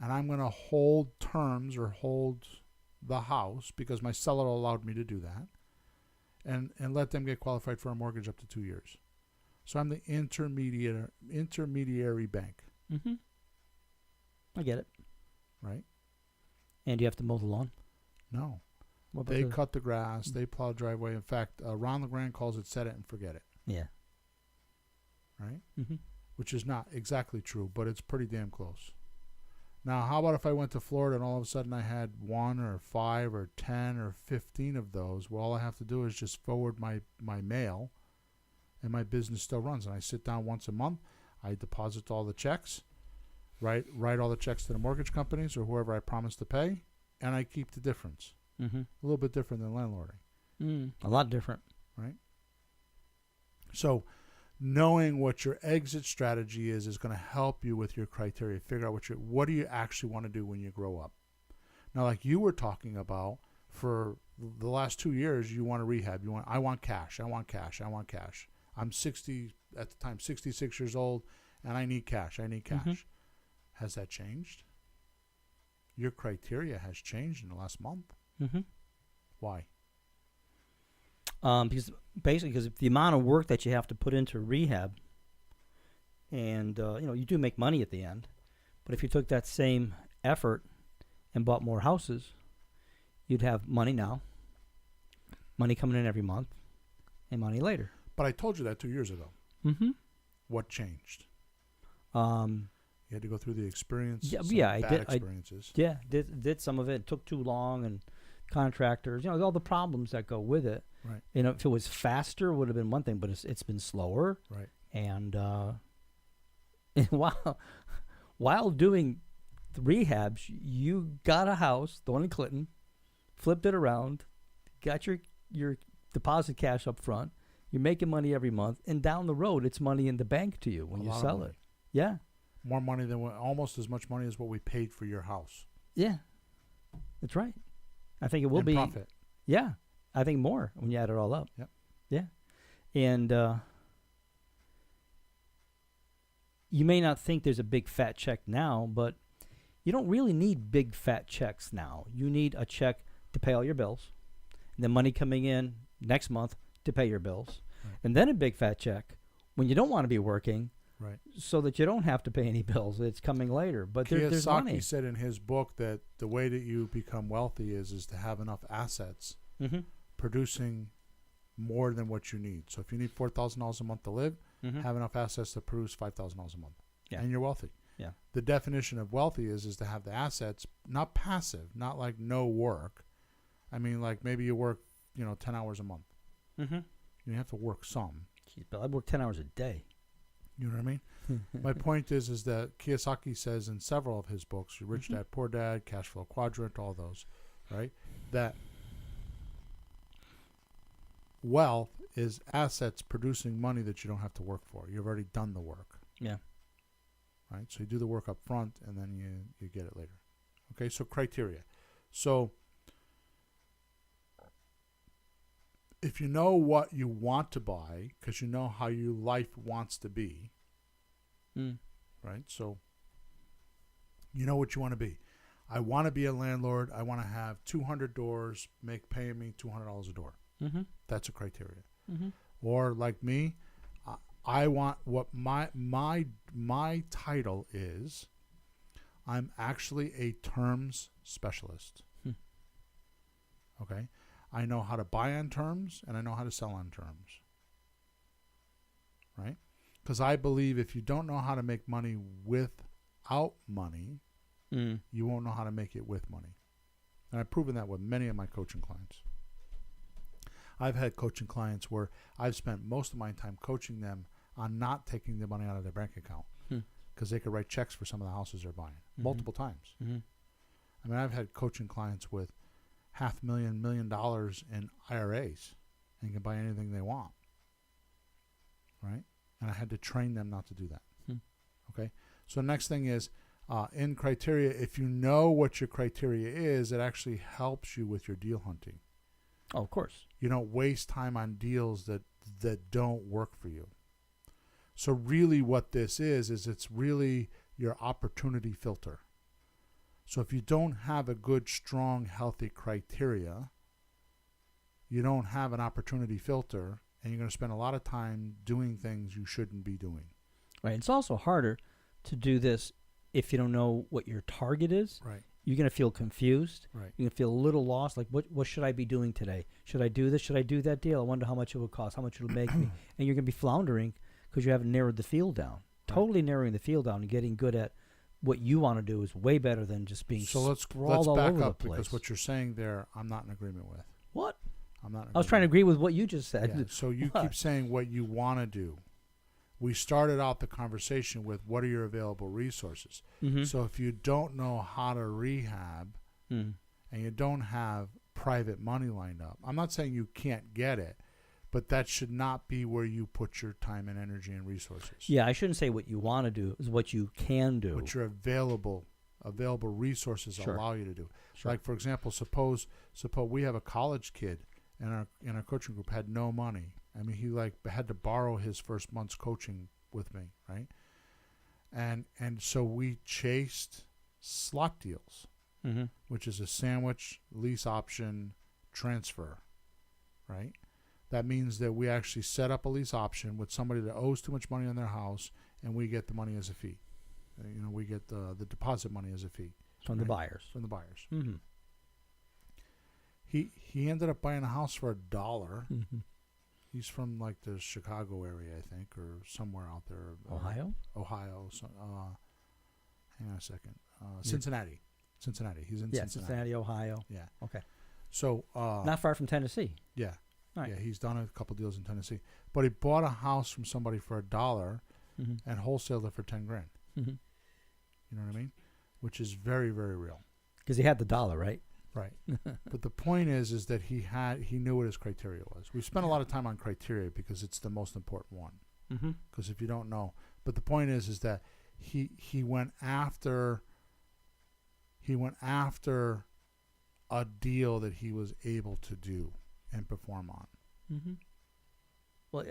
And I'm going to hold terms or hold the house because my seller allowed me to do that and let them get qualified for a mortgage up to 2 years. So I'm the intermediary bank. Mm-hmm. I get it. Right? And you have to mow the lawn? No. What about They cut the grass. They plow driveway. In fact, Ron LeGrand calls it set it and forget it. Yeah. Right? Mm-hmm. Which is not exactly true, but it's pretty damn close. Now, how about if I went to Florida and all of a sudden I had 1 or 5 or 10 or 15 of those? Well, all I have to do is just forward my mail and my business still runs. And I sit down once a month. I deposit all the checks, write all the checks to the mortgage companies or whoever I promised to pay, and I keep the difference. Mm-hmm. A little bit different than landlording. A lot different. Right? So knowing what your exit strategy is going to help you with your criteria. Figure out what do you actually want to do when you grow up. Now, like you were talking about, for the last 2 years, you want to rehab. I want cash. I want cash. I want cash. I'm 66 years old, and I need cash. I need cash. Mm-hmm. Has that changed? Your criteria has changed in the last month. Mm-hmm. Why? Because the amount of work that you have to put into rehab And, you do make money at the end. But if you took that same effort and bought more houses, you'd have money now, money coming in every month, and money later. But I told you that 2 years ago. Mm-hmm. What changed? You had to go through the experience. I did. Experiences. Did some of it. It took too long, and contractors, all the problems that go with it. Right. If it was faster, it would have been one thing, but it's been slower. Right. And while doing the rehabs, you got a house, the one in Clinton, flipped it around, got your deposit cash up front. You're making money every month, and down the road, it's money in the bank to you when you sell it. Yeah. More money than almost as much money as what we paid for your house. Yeah. That's right. I think it will be profit. Yeah. I think more when you add it all up. Yep. Yeah. And you may not think there's a big fat check now, but you don't really need big fat checks now. You need a check to pay all your bills, and then money coming in next month to pay your bills, right. And then a big fat check when you don't want to be working, right? So that you don't have to pay any bills. It's coming later, but there's money. Kiyosaki said in his book that the way that you become wealthy is to have enough assets producing more than what you need. So if you need $4,000 a month to live, have enough assets to produce $5,000 a month, and you're wealthy. Yeah. The definition of wealthy is to have the assets, not passive, not like no work. I mean, like maybe you work, 10 hours a month. You have to work some. Jeez, but I work 10 hours a day. You know what I mean? My point is that Kiyosaki says in several of his books, Rich Dad, Poor Dad, Cash Flow Quadrant, all those, right? That wealth is assets producing money that you don't have to work for. You've already done the work. Yeah. Right? So you do the work up front and then you get it later. Okay, so criteria. So if you know what you want to buy, because you know how your life wants to be, right? So you know what you want to be. I want to be a landlord. I want to have 200 doors, paying me $200 a door. That's a criteria. Or like me, I want what my title is. I'm actually a terms specialist. Okay. I know how to buy on terms, and I know how to sell on terms. Right? Because I believe if you don't know how to make money without money, you won't know how to make it with money. And I've proven that with many of my coaching clients. I've had coaching clients where I've spent most of my time coaching them on not taking the money out of their bank account because they could write checks for some of the houses they're buying multiple times. I mean, I've had coaching clients with $500,000, $1 million in IRAs and can buy anything they want, right? And I had to train them not to do that. Okay. So next thing is in criteria, if you know what your criteria is, it actually helps you with your deal hunting. Oh, of course. You don't waste time on deals that don't work for you. So really what this is it's really your opportunity filter. So if you don't have a good, strong, healthy criteria, you don't have an opportunity filter, and you're going to spend a lot of time doing things you shouldn't be doing. Right. It's also harder to do this if you don't know what your target is. Right. You're going to feel confused. Right. You're going to feel a little lost. Like, what should I be doing today? Should I do this? Should I do that deal? I wonder how much it would cost, how much it'll make me. And you're going to be floundering because you haven't narrowed the field down. Right. Totally narrowing the field down and getting good at what you want to do is way better than just being let's all back over up the place. Because what you're saying there, I'm not in agreement with. What? I'm not. I was trying to agree with what you just said. Yeah, so you keep saying what you want to do. We started out the conversation with what are your available resources. So if you don't know how to rehab and you don't have private money lined up, I'm not saying you can't get it, but that should not be where you put your time and energy and resources. Yeah, I shouldn't say what you want to do is what you can do. What your available resources allow you to do. Sure. Like for example, suppose we have a college kid in our coaching group had no money. I mean, he had to borrow his first month's coaching with me, right? And so we chased slot deals, which is a sandwich lease option transfer, right? That means that we actually set up a lease option with somebody that owes too much money on their house, and we get the money as a fee. We get the deposit money as a fee. From the buyers. From the buyers. Mm-hmm. He ended up buying a house for $1. Mm-hmm. He's from like the Chicago area, I think, or somewhere out there. Ohio? Ohio. So, hang on a second. Cincinnati. He's in Cincinnati, Ohio. Yeah. Okay. So Not far from Tennessee. Yeah. Right. Yeah, he's done a couple deals in Tennessee. But he bought a house from somebody for $1 Mm-hmm. and wholesaled it for $10,000. Mm-hmm. You know what I mean? Which is very, very real. Because he had the dollar, right? Right. But the point is that he knew what his criteria was. We spent a lot of time on criteria because it's the most important one. Mm-hmm. Because if you don't know, but the point is that he went after a deal that he was able to do and perform on. Mm-hmm. Well,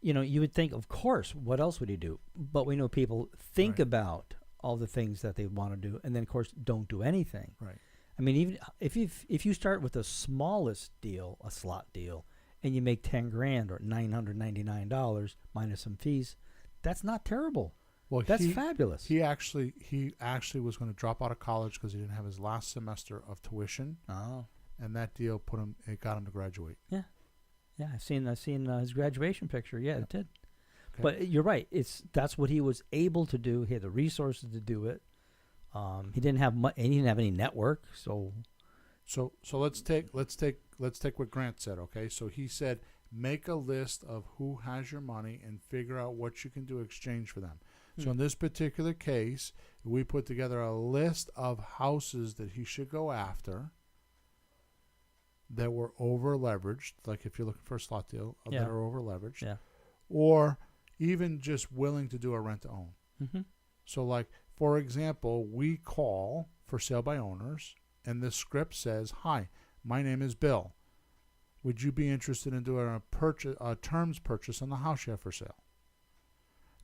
you would think, of course, what else would he do? But we know people think about all the things that they want to do, and then, of course, don't do anything. Right. I mean, even if you start with the smallest deal, a slot deal, and you make $10,000 or $999 minus some fees, that's not terrible. Well, that's fabulous. He actually was going to drop out of college because he didn't have his last semester of tuition. Oh. And that deal got him to graduate. Yeah. Yeah, I've seen his graduation picture. Yeah, it did. Okay. But you're right. That's what he was able to do. He had the resources to do it. He didn't have he didn't have any network. So let's take what Grant said. Okay, so he said make a list of who has your money and figure out what you can do in exchange for them. So in this particular case, we put together a list of houses that he should go after that were over leveraged, like if you're looking for a slot deal, that are over leveraged, or even just willing to do a rent to own. Mm-hmm. So, like for example, we call for sale by owners, and the script says, "Hi, my name is Bill. Would you be interested in doing a terms purchase on the house you have for sale?"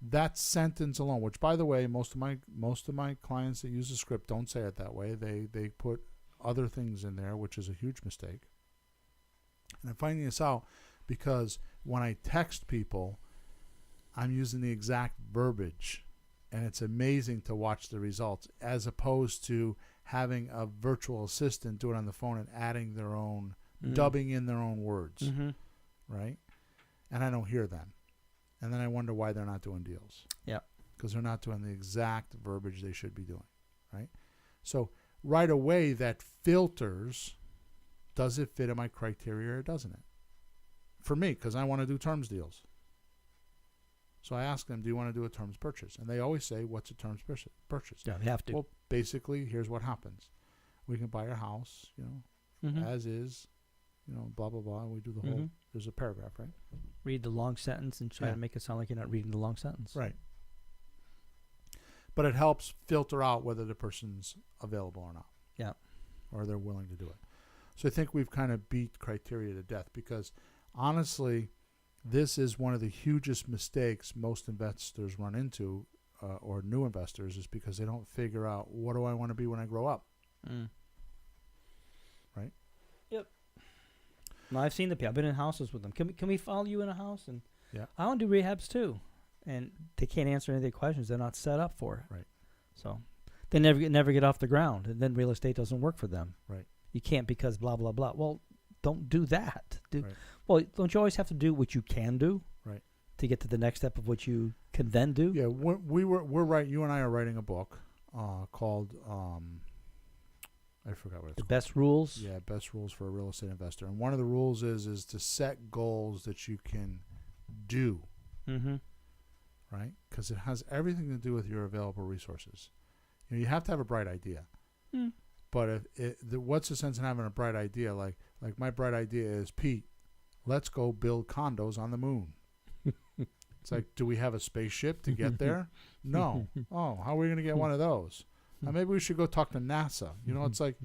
That sentence alone, which by the way, most of my clients that use the script don't say it that way. They put other things in there, which is a huge mistake. And I'm finding this out because when I text people, I'm using the exact verbiage, and it's amazing to watch the results as opposed to having a virtual assistant do it on the phone and adding their own, dubbing in their own words, right? And I don't hear them. And then I wonder why they're not doing deals. Yeah. Because they're not doing the exact verbiage they should be doing, right? So right away that filters, does it fit in my criteria or doesn't it? For me, because I want to do terms deals. So I ask them, do you want to do a terms purchase? And they always say, what's a terms purchase? Yeah, they have to. Well, basically, here's what happens. We can buy your house, as is, blah, blah, blah. And we do the whole, there's a paragraph, right? Read the long sentence and try to make it sound like you're not reading the long sentence. Right. But it helps filter out whether the person's available or not. Yeah. Or they're willing to do it. So I think we've kind of beat criteria to death because, honestly, this is one of the hugest mistakes most investors run into, or new investors, is because they don't figure out, what do I want to be when I grow up? Right? Yep. No, I've seen the people. I've been in houses with them. Can we follow you in a house? And yeah, I want to do rehabs too. And they can't answer any of their questions. They're not set up for it. Right. So they never get off the ground, and then real estate doesn't work for them. Right. You can't because blah blah blah. Well, don't do that. Right. Well, don't you always have to do what you can do? Right. To get to the next step of what you can then do? Yeah, we're right. You and I are writing a book called I forgot what it's The called. Best Rules? Yeah, Best Rules for a Real Estate Investor. And one of the rules is to set goals that you can do. Mm-hmm. Right? Because it has everything to do with your available resources. You have to have a bright idea. But what's the sense in having a bright idea? Like my bright idea is, Pete, let's go build condos on the moon. It's like, do we have a spaceship to get there? No. Oh, how are we going to get one of those? Maybe we should go talk to NASA. It's like,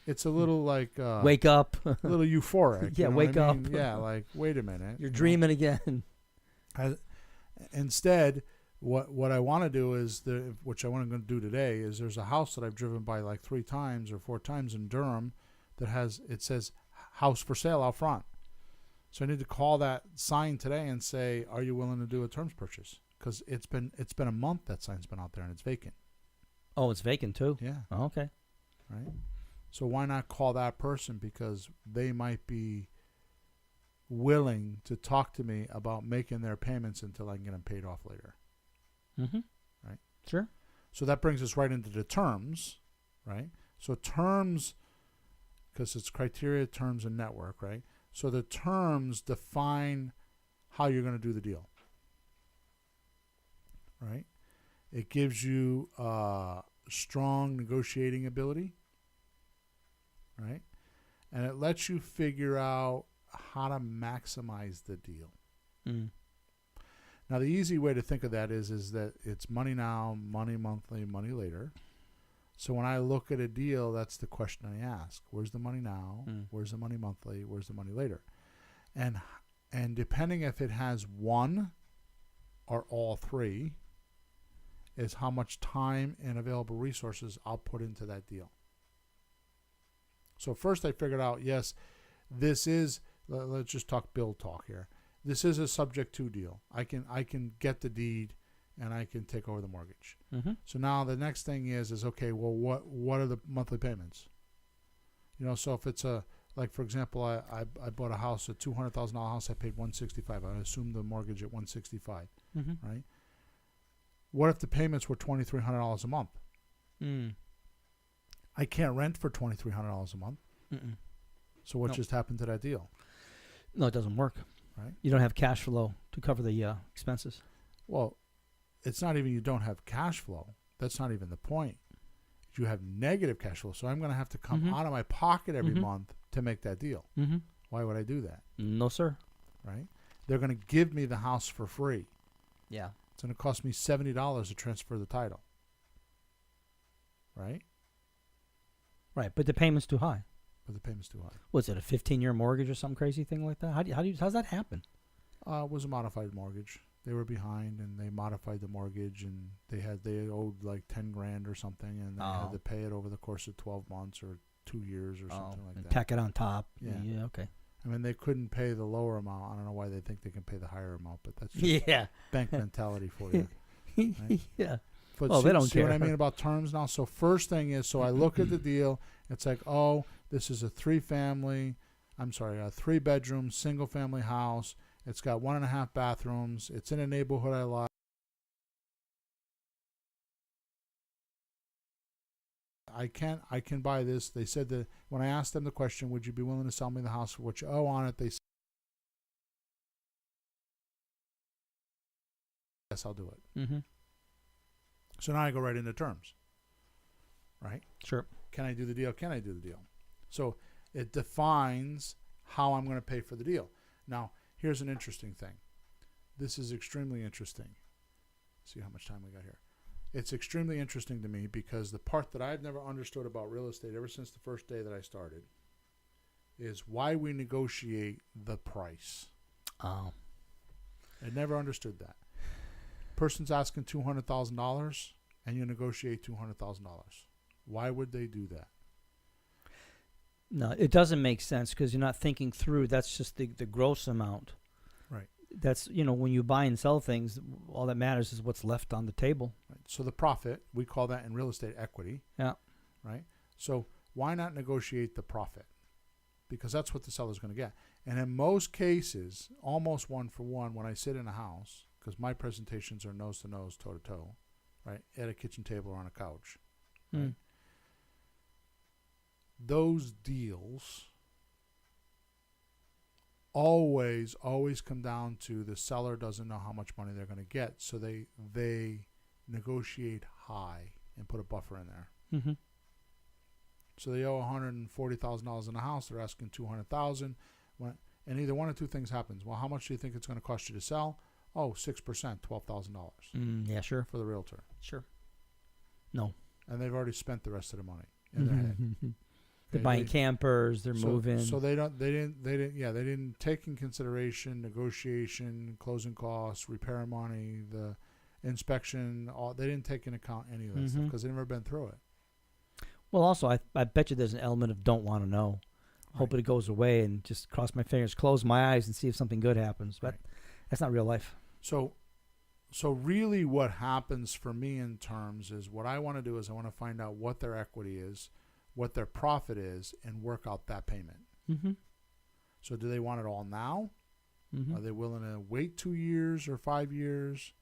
it's a little like wake up, a little euphoric. Yeah, wake up. Yeah, like wait a minute, you're dreaming again. Instead, what I want to do is which I want to do today is there's a house that I've driven by like 3 times or 4 times in Durham that says house for sale out front. So I need to call that sign today and say, are you willing to do a terms purchase? Because it's been a month that sign's been out there and it's vacant. Oh, it's vacant too? Yeah. Oh, okay. Right. So why not call that person, because they might be willing to talk to me about making their payments until I can get them paid off later. Mm-hmm. Right. Sure. So that brings us right into the terms, right? So terms, because it's criteria, terms, and network, right? So the terms define how you're going to do the deal, right? It gives you strong negotiating ability, right? And it lets you figure out how to maximize the deal. Mm. Now, the easy way to think of that is that it's money now, money monthly, money later. So when I look at a deal, that's the question I ask. Where's the money now? Mm. Where's the money monthly? Where's the money later? And depending if it has one or all three is how much time and available resources I'll put into that deal. So first I figured out, yes, this is, let's just talk bill talk here. This is a subject to deal. I can get the deed and I can take over the mortgage. Mm-hmm. So now the next thing is okay, well, what are the monthly payments? You know, so if it's like for example, I bought a house, a $200,000 house, I paid $165. I assumed the mortgage at $165, Mm-hmm. right? What if the payments were $2,300 a month? Mm. I can't rent for $2,300 a month. Mm-mm. So what No. just happened to that deal? No, it doesn't work. Right. You don't have cash flow to cover the expenses. Well, it's not even you don't have cash flow. That's not even the point. You have negative cash flow. So I'm going to have to come Mhm. out of my pocket every Mhm. month to make that deal. Mm-hmm. Why would I do that? No, sir. Right? They're going to give me the house for free. Yeah. It's going to cost me $70 to transfer the title. Right? Right, but the payment's too high. But the payment's too high. Was it a 15-year mortgage or some crazy thing like that? How's that happen? It was a modified mortgage. They were behind, and they modified the mortgage, and they owed like $10,000 or something, and they had to pay it over the course of 12 months or 2 years or something like and that. tack it on top. Yeah. Okay. I mean, they couldn't pay the lower amount. I don't know why they think they can pay the higher amount, but that's just Yeah. bank mentality for you. Right? Yeah. But Well, see, they don't see what care. I mean about terms now? So first thing is, so I look at the deal. It's like, oh, this is a 3-bedroom, single-family house. It's got 1.5 bathrooms. It's in a neighborhood I like. I can buy this. They said that when I asked them the question, would you be willing to sell me the house for what you owe on it? They said, yes, I'll do it. Mm-hmm. So now I go right into terms. Right? Sure. Can I do the deal? Can I do the deal? So it defines how I'm going to pay for the deal. Now, here's an interesting thing. This is extremely interesting. See how much time we got here. It's extremely interesting to me because the part that I've never understood about real estate ever since the first day that I started is why we negotiate the price. Oh. I never understood that. Person's asking $200,000 and you negotiate $200,000. Why would they do that? No, it doesn't make sense because you're not thinking through. That's just the gross amount. Right. That's, when you buy and sell things, all that matters is what's left on the table. Right. So the profit, we call that in real estate equity. Yeah. Right? So why not negotiate the profit? Because that's what the seller's going to get. And in most cases, almost one for one, when I sit in a house, because my presentations are nose to nose, toe to toe, right, at a kitchen table or on a couch, right? Mm. Those deals always come down to the seller doesn't know how much money they're going to get, so they negotiate high and put a buffer in there. Mm-hmm. So they owe $140,000 in a house. They're asking $200,000, and either one or two things happens. Well, how much do you think it's going to cost you to sell? Oh, 6%, $12,000 Yeah, sure. for the realtor. Sure. No. And they've already spent the rest of the money in their head. They're Okay, buying campers. They're moving. So they didn't take in consideration negotiation, closing costs, repair money, the inspection. They didn't take into account any of that stuff because they've never been through it. Well, also, I bet you there's an element of don't want to know. hope it goes away, and just cross my fingers, close my eyes, and see if something good happens. But Right. that's not real life. So really what happens for me in terms is what I want to do is I want to find out what their equity is, what their profit is, and work out that payment. Mm-hmm. So do they want it all now? Mm-hmm. Are they willing to wait 2 years or 5 years?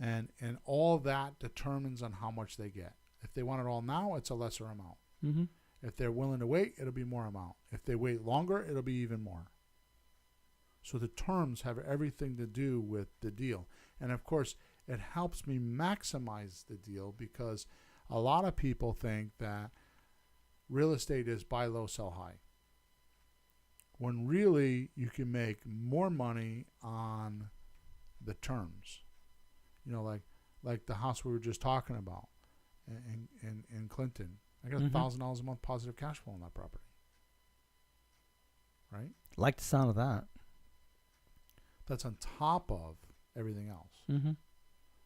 And all that determines on how much they get. If they want it all now, it's a lesser amount. Mm-hmm. If they're willing to wait, it'll be more amount. If they wait longer, it'll be even more. So the terms have everything to do with the deal. And of course, it helps me maximize the deal because a lot of people think that real estate is buy low, sell high. When really you can make more money on the terms. You know, like the house we were just talking about in Clinton. I got $1,000 a month positive cash flow on that property. Right? Like the sound of that. That's on top of everything else. Mm-hmm.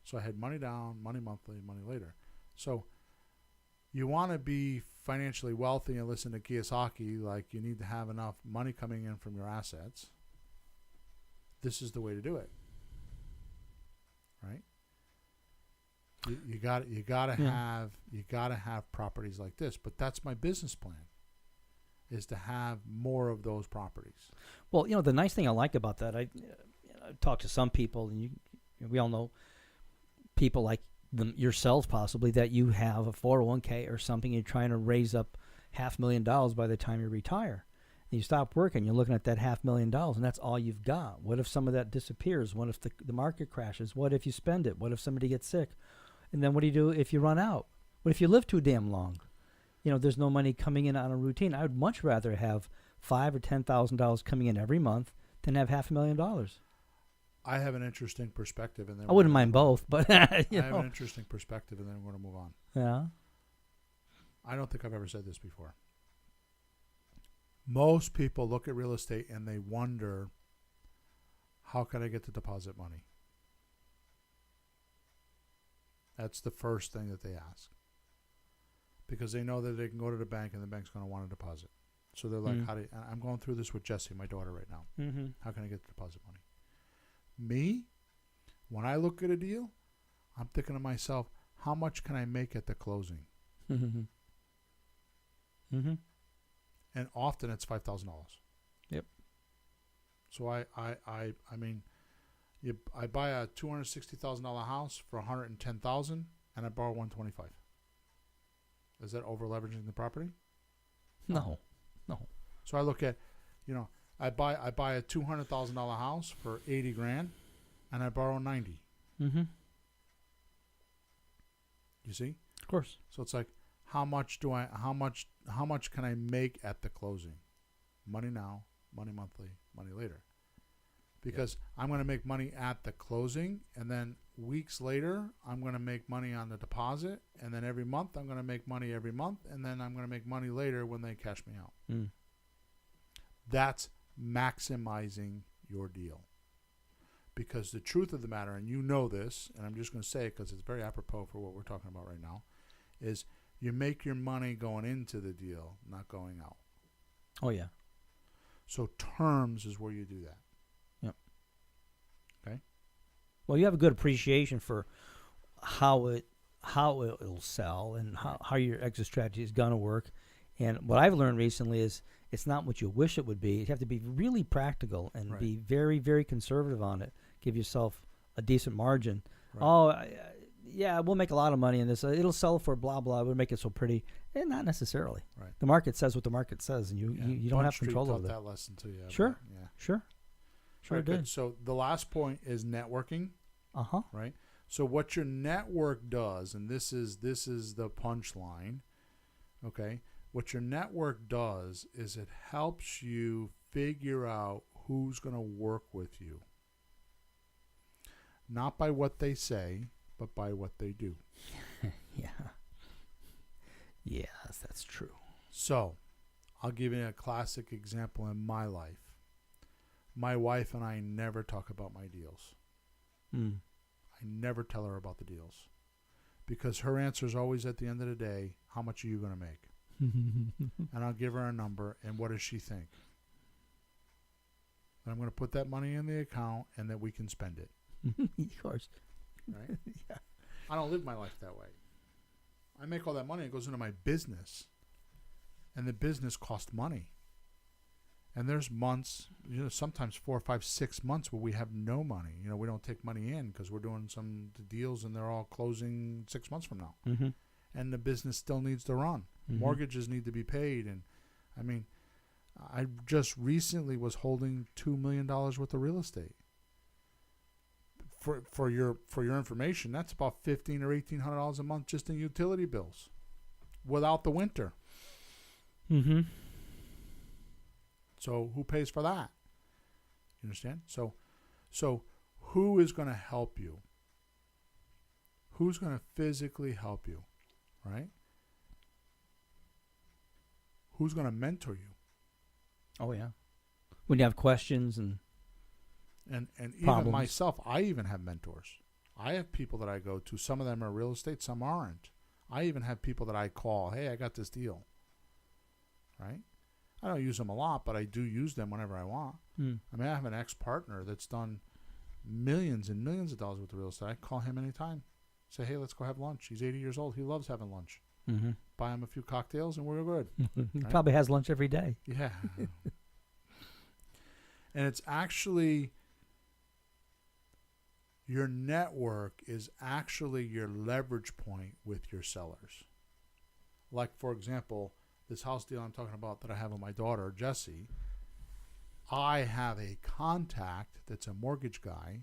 So I had money down, money monthly, money later. So you want to be financially wealthy and listen to Kiyosaki, like you need to have enough money coming in from your assets. This is the way to do it. Right? You gotta have properties like this. But that's my business plan, is to have more of those properties. Well, the nice thing I like about that, I talked to some people, and we all know people like yourselves possibly, that you have a 401k or something, you're trying to raise up $500,000 by the time you retire. And you stop working, you're looking at that $500,000, and that's all you've got. What if some of that disappears? What if the market crashes? What if you spend it? What if somebody gets sick? And then what do you do if you run out? What if you live too damn long? There's no money coming in on a routine. I would much rather have $5,000 or $10,000 coming in every month than have $500,000. I have an interesting perspective, and then I wouldn't mind both, but I have an interesting perspective, and then we're going to move on. Yeah. I don't think I've ever said this before. Most people look at real estate and they wonder, how can I get the deposit money? That's the first thing that they ask. Because they know that they can go to the bank and the bank's going to want a deposit. So they're like, I'm going through this with Jessie, my daughter, right now. Mm-hmm. How can I get the deposit money? Me, when I look at a deal, I'm thinking to myself, how much can I make at the closing? Mm-hmm. Mm-hmm. And often it's $5,000. Yep. So I mean, I buy a $260,000 house for $110,000, and I borrow $125,000. Is that over leveraging the property? No. So I look at, I buy a $200,000 house for $80,000, and I borrow $90,000. Mm-hmm. You see? Of course. So it's like, how much can I make at the closing? Money now, money monthly, money later. Because I'm going to make money at the closing, and then weeks later, I'm going to make money on the deposit, and then every month, I'm going to make money every month, and then I'm going to make money later when they cash me out. Mm. That's maximizing your deal. Because the truth of the matter, and you know this, and I'm just going to say it because it's very apropos for what we're talking about right now, is you make your money going into the deal, not going out. Oh, yeah. So terms is where you do that. Yep. Okay. Well, you have a good appreciation for how it'll sell and how your exit strategy is going to work. And what I've learned recently is it's not what you wish it would be. You have to be really practical and be very, very conservative on it. Give yourself a decent margin. Right. Yeah, we'll make a lot of money in this. It'll sell for blah, blah. We'll make it so pretty. And not necessarily. Right. The market says what the market says, and you don't have control over that. Lesson to you. Sure. Yeah. Sure. Sure. Good. So the last point is networking. Uh-huh. Right. So what your network does, and this is the punchline, okay? What your network does is it helps you figure out who's going to work with you. Not by what they say, but by what they do. Yeah. Yes, that's true. So, I'll give you a classic example in my life. My wife and I never talk about my deals. Mm. I never tell her about the deals. Because her answer is always at the end of the day, how much are you going to make? and I'll give her a number, and what does she think? That I'm going to put that money in the account and that we can spend it. Of course. Right? Yeah. I don't live my life that way. I make all that money, it goes into my business. And the business costs money. And there's months, sometimes 4, 5, 6 months where we have no money. We don't take money in because we're doing some deals and they're all closing 6 months from now. Mm-hmm. And the business still needs to run. Mm-hmm. Mortgages need to be paid. And I mean, I just recently was holding $2 million worth of real estate. For your information, that's about $1,500 or $1,800 a month just in utility bills, without the winter. Mm-hmm. So who pays for that? You understand? So who is going to help you? Who's going to physically help you, right? Who's going to mentor you? Oh yeah. When you have questions and even problems. myself, I even have mentors. I have people that I go to. Some of them are real estate, some aren't. I even have people that I call, hey, I got this deal. Right? I don't use them a lot, but I do use them whenever I want. Mm. I mean, I have an ex-partner that's done millions and millions of dollars with the real estate. I call him anytime. Say, hey, let's go have lunch. He's 80 years old. He loves having lunch. Mm-hmm. Buy him a few cocktails and we're good. He Right? probably has lunch every day. Yeah. And it's actually, your network is actually your leverage point with your sellers. Like, for example, this house deal I'm talking about that I have with my daughter, Jessie, I have a contact that's a mortgage guy,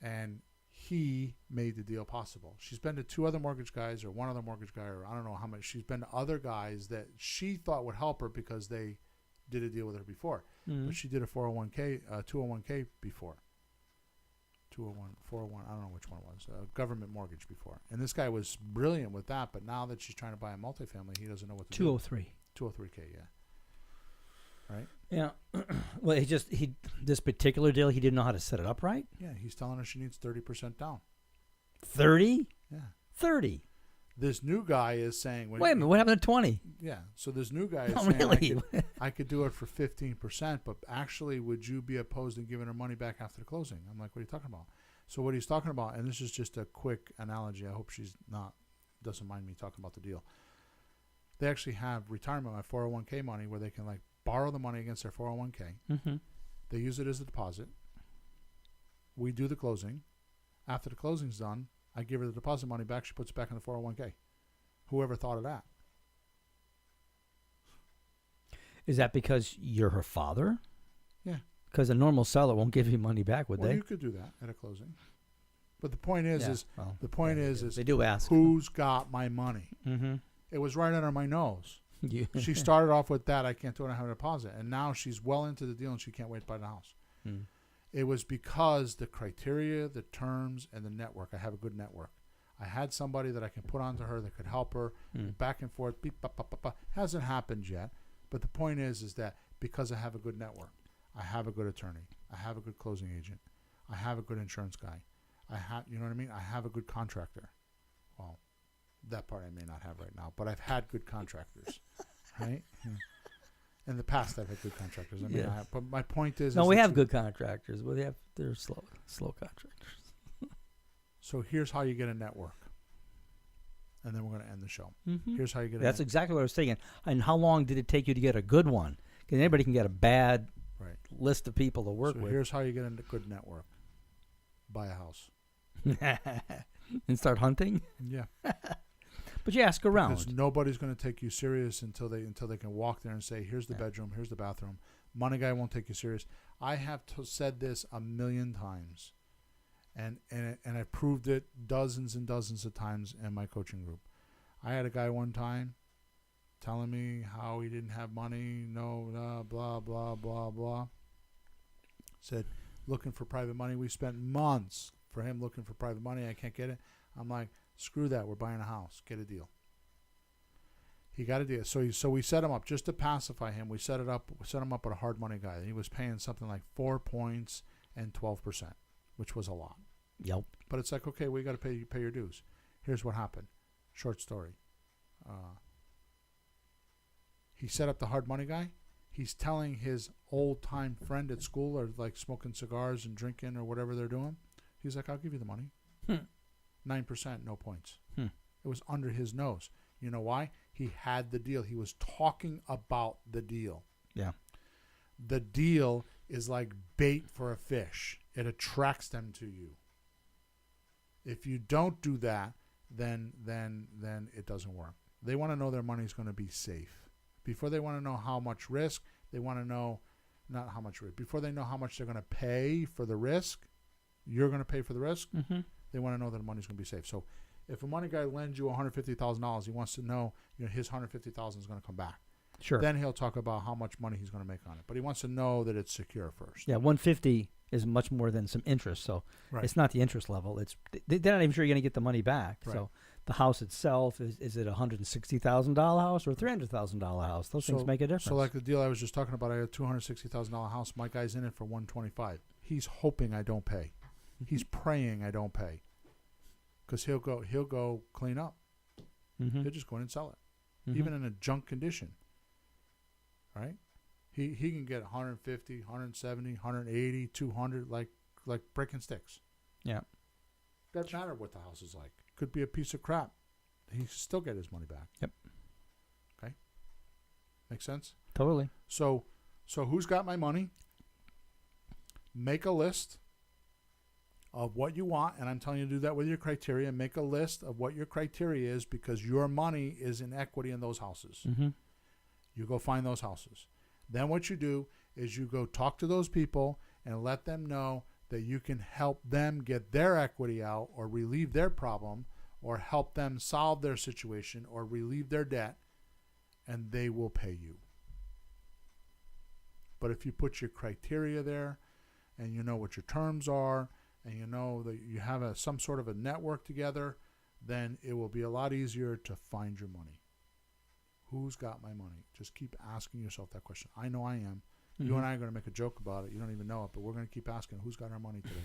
and he made the deal possible. She's been to 2 other mortgage guys, or 1 other mortgage guy, or I don't know how much. She's been to other guys that she thought would help her because they did a deal with her before. Mm-hmm. But she did a 401k, 201k before. 201, 401, I don't know which one it was. Government mortgage before. And this guy was brilliant with that, but now that she's trying to buy a multifamily, he doesn't know what to 203. do. 203k, yeah. Right? Yeah. Well, this particular deal, he didn't know how to set it up right. Yeah, he's telling her she needs 30% down. 30. Yeah. 30. This new guy is saying... Wait a minute, what happened to 20? Yeah, so this new guy is Oh, saying, really? I could do it for 15%, but actually, would you be opposed to giving her money back after the closing? I'm like, what are you talking about? So what he's talking about, and this is just a quick analogy. I hope she's doesn't mind me talking about the deal. They actually have retirement, my 401k money, where they can borrow the money against their 401k. Mm-hmm. They use it as a deposit. We do the closing. After the closing's done, I give her the deposit money back. She puts it back in the 401k. Whoever thought of that? Is that because you're her father? Yeah. Because a normal seller won't give you money back, would Well, they? you could do that at a closing. But the point is, Yeah, is they do ask. who's got my money? Mm-hmm. It was right under my nose. You. She started off with that, I can't do it, I have a deposit. And now she's well into the deal and she can't wait to buy the house. Mm. It was because the criteria, the terms, and the network. I have a good network. I had somebody that I can put onto her that could help her back and forth. Beep, ba, ba, ba, ba. Hasn't happened yet. But the point is that because I have a good network, I have a good attorney, I have a good closing agent, I have a good insurance guy, you know what I mean? I have a good contractor. Well, that part I may not have right now, but I've had good contractors, right? In the past, I've had good contractors. I mean, Yeah. but my point is... No, we have good contractors. Well, they're slow contractors. So here's how you get a network. And then we're going to end the show. Mm-hmm. Here's how you get That's exactly what I was thinking. And how long did it take you to get a good one? Because anybody can get a bad list of people to work with. Here's how you get a good network. Buy a house. And start hunting? Yeah. But you ask around. Because nobody's going to take you serious until they can walk there and say, here's the bedroom, here's the bathroom. Money guy won't take you serious. I have said this 1,000,000 times. And I proved it dozens and dozens of times in my coaching group. I had a guy one time telling me how he didn't have money, blah, blah, blah, blah. Said, looking for private money. We spent months for him looking for private money. I can't get it. I'm like, screw that. We're buying a house. Get a deal. He got a deal. So we set him up just to pacify him. We set him up with a hard money guy. He was paying something like 4 points and 12%, which was a lot. Yep. But it's like, okay, we got to pay your dues. Here's what happened. Short story. he set up the hard money guy. He's telling his old-time friend at school or like smoking cigars and drinking or whatever they're doing. He's like, I'll give you the money. 9%, no points. It was under his nose. You know why? He had the deal. He was talking about the deal. Yeah. The deal is like bait for a fish. It attracts them to you. If you don't do that, then it doesn't work. They want to know their money is going to be safe. Before they want to know how much risk, they want to know not how much risk. Before they know how much they're going to pay for the risk, you're going to pay for the risk. They want to know that the money's going to be safe. So if a money guy lends you $150,000, he wants to know, his $150,000 is going to come back. Sure. Then he'll talk about how much money he's going to make on it. But he wants to know that it's secure first. Yeah, 150 is much more than some interest. So it's not the interest level. They're not even sure you're going to get the money back. Right. So the house itself, is it a $160,000 house or a $300,000 house? Those things make a difference. So like the deal I was just talking about, I had a $260,000 house. My guy's in it for $125,000. He's hoping I don't pay. He's praying I don't pay. Because he'll go clean up. He'll just go in and sell it. Even in a junk condition. Right? He can get 150, 170, 180, 200 like breaking sticks. Yeah. Doesn't matter what the house is like. Could be a piece of crap. He can still get his money back. Yep. Okay? Make sense? Totally. So who's got my money? Make a list of what you want, and I'm telling you to do that with your criteria. Make a list of what your criteria is because your money is in equity in those houses. You go find those houses. Then what you do is you go talk to those people and let them know that you can help them get their equity out or relieve their problem or help them solve their situation or relieve their debt, and they will pay you. But if you put your criteria there and you know what your terms are and you know that you have some sort of a network together, then it will be a lot easier to find your money. Who's got my money? Just keep asking yourself that question. I know I am. You and I are going to make a joke about it. You don't even know it, but we're going to keep asking, who's got our money today?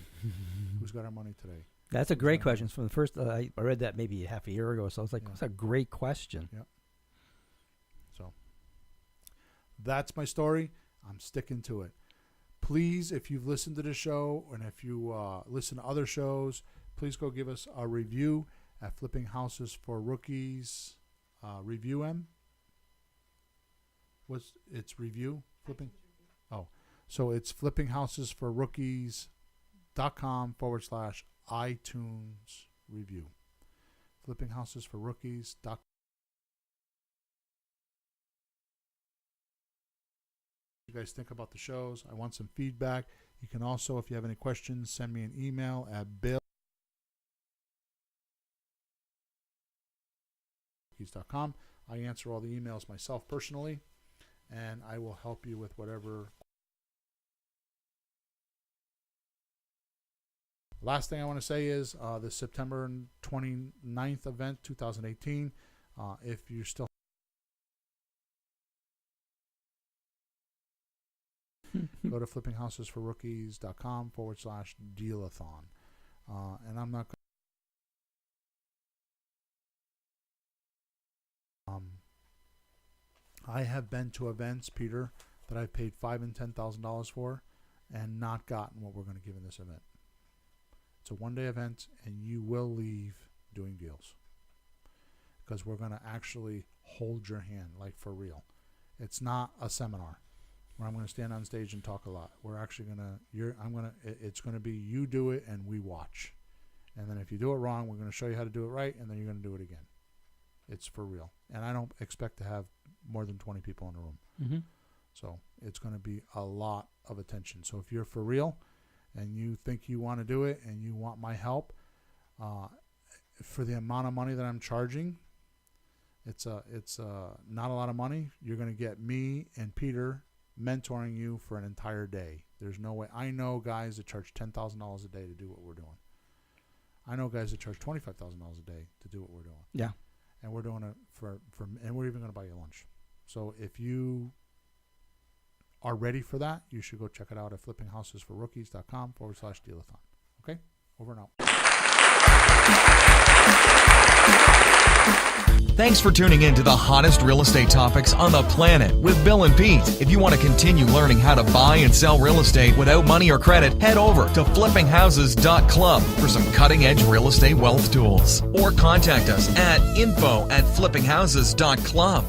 Who's got our money today? That's a great question. From the first, I read that maybe half a year ago, so I was like, that's a great question. Yep. So that's my story. I'm sticking to it. Please, if you've listened to the show and if you listen to other shows, please go give us a review at Flipping Houses for Rookies. Review M. It's review? Flipping? Oh. So it's flippinghousesforrookies.com/iTunes review. Flippinghousesforrookies.com. You guys think about the shows. I want some feedback. You can also, if you have any questions, send me an email at bill@flippinghousesforrookies.com. I answer all the emails myself personally, and I will help you with whatever. Last thing I want to say is the September 29th event, 2018. If you're still go to flippinghousesforrookies.com/dealathon. And I'm not going I have been to events, Peter, that I've paid $5,000 and $10,000 for and not gotten what we're going to give in this event. It's a one-day event, and you will leave doing deals because we're going to actually hold your hand, like for real. It's not a seminar where I'm going to stand on stage and talk a lot. We're actually it's going to be you do it and we watch. And then if you do it wrong, we're going to show you how to do it right, and then you're going to do it again. It's for real. And I don't expect to have more than 20 people in the room. So it's going to be a lot of attention. So if you're for real and you think you want to do it and you want my help, for the amount of money that I'm charging, it's not a lot of money. You're going to get me and Peter mentoring you for an entire day. There's no way. I know guys that charge $10,000 a day to do what we're doing. I know guys that charge $25,000 a day to do what we're doing. Yeah. And we're doing it and we're even going to buy you lunch. So if you are ready for that, you should go check it out at flippinghousesforrookies.com/dealathon. Okay? Over and out. Thanks for tuning in to the hottest real estate topics on the planet with Bill and Pete. If you want to continue learning how to buy and sell real estate without money or credit, head over to flippinghouses.club for some cutting-edge real estate wealth tools. Or contact us at info@flippinghouses.club.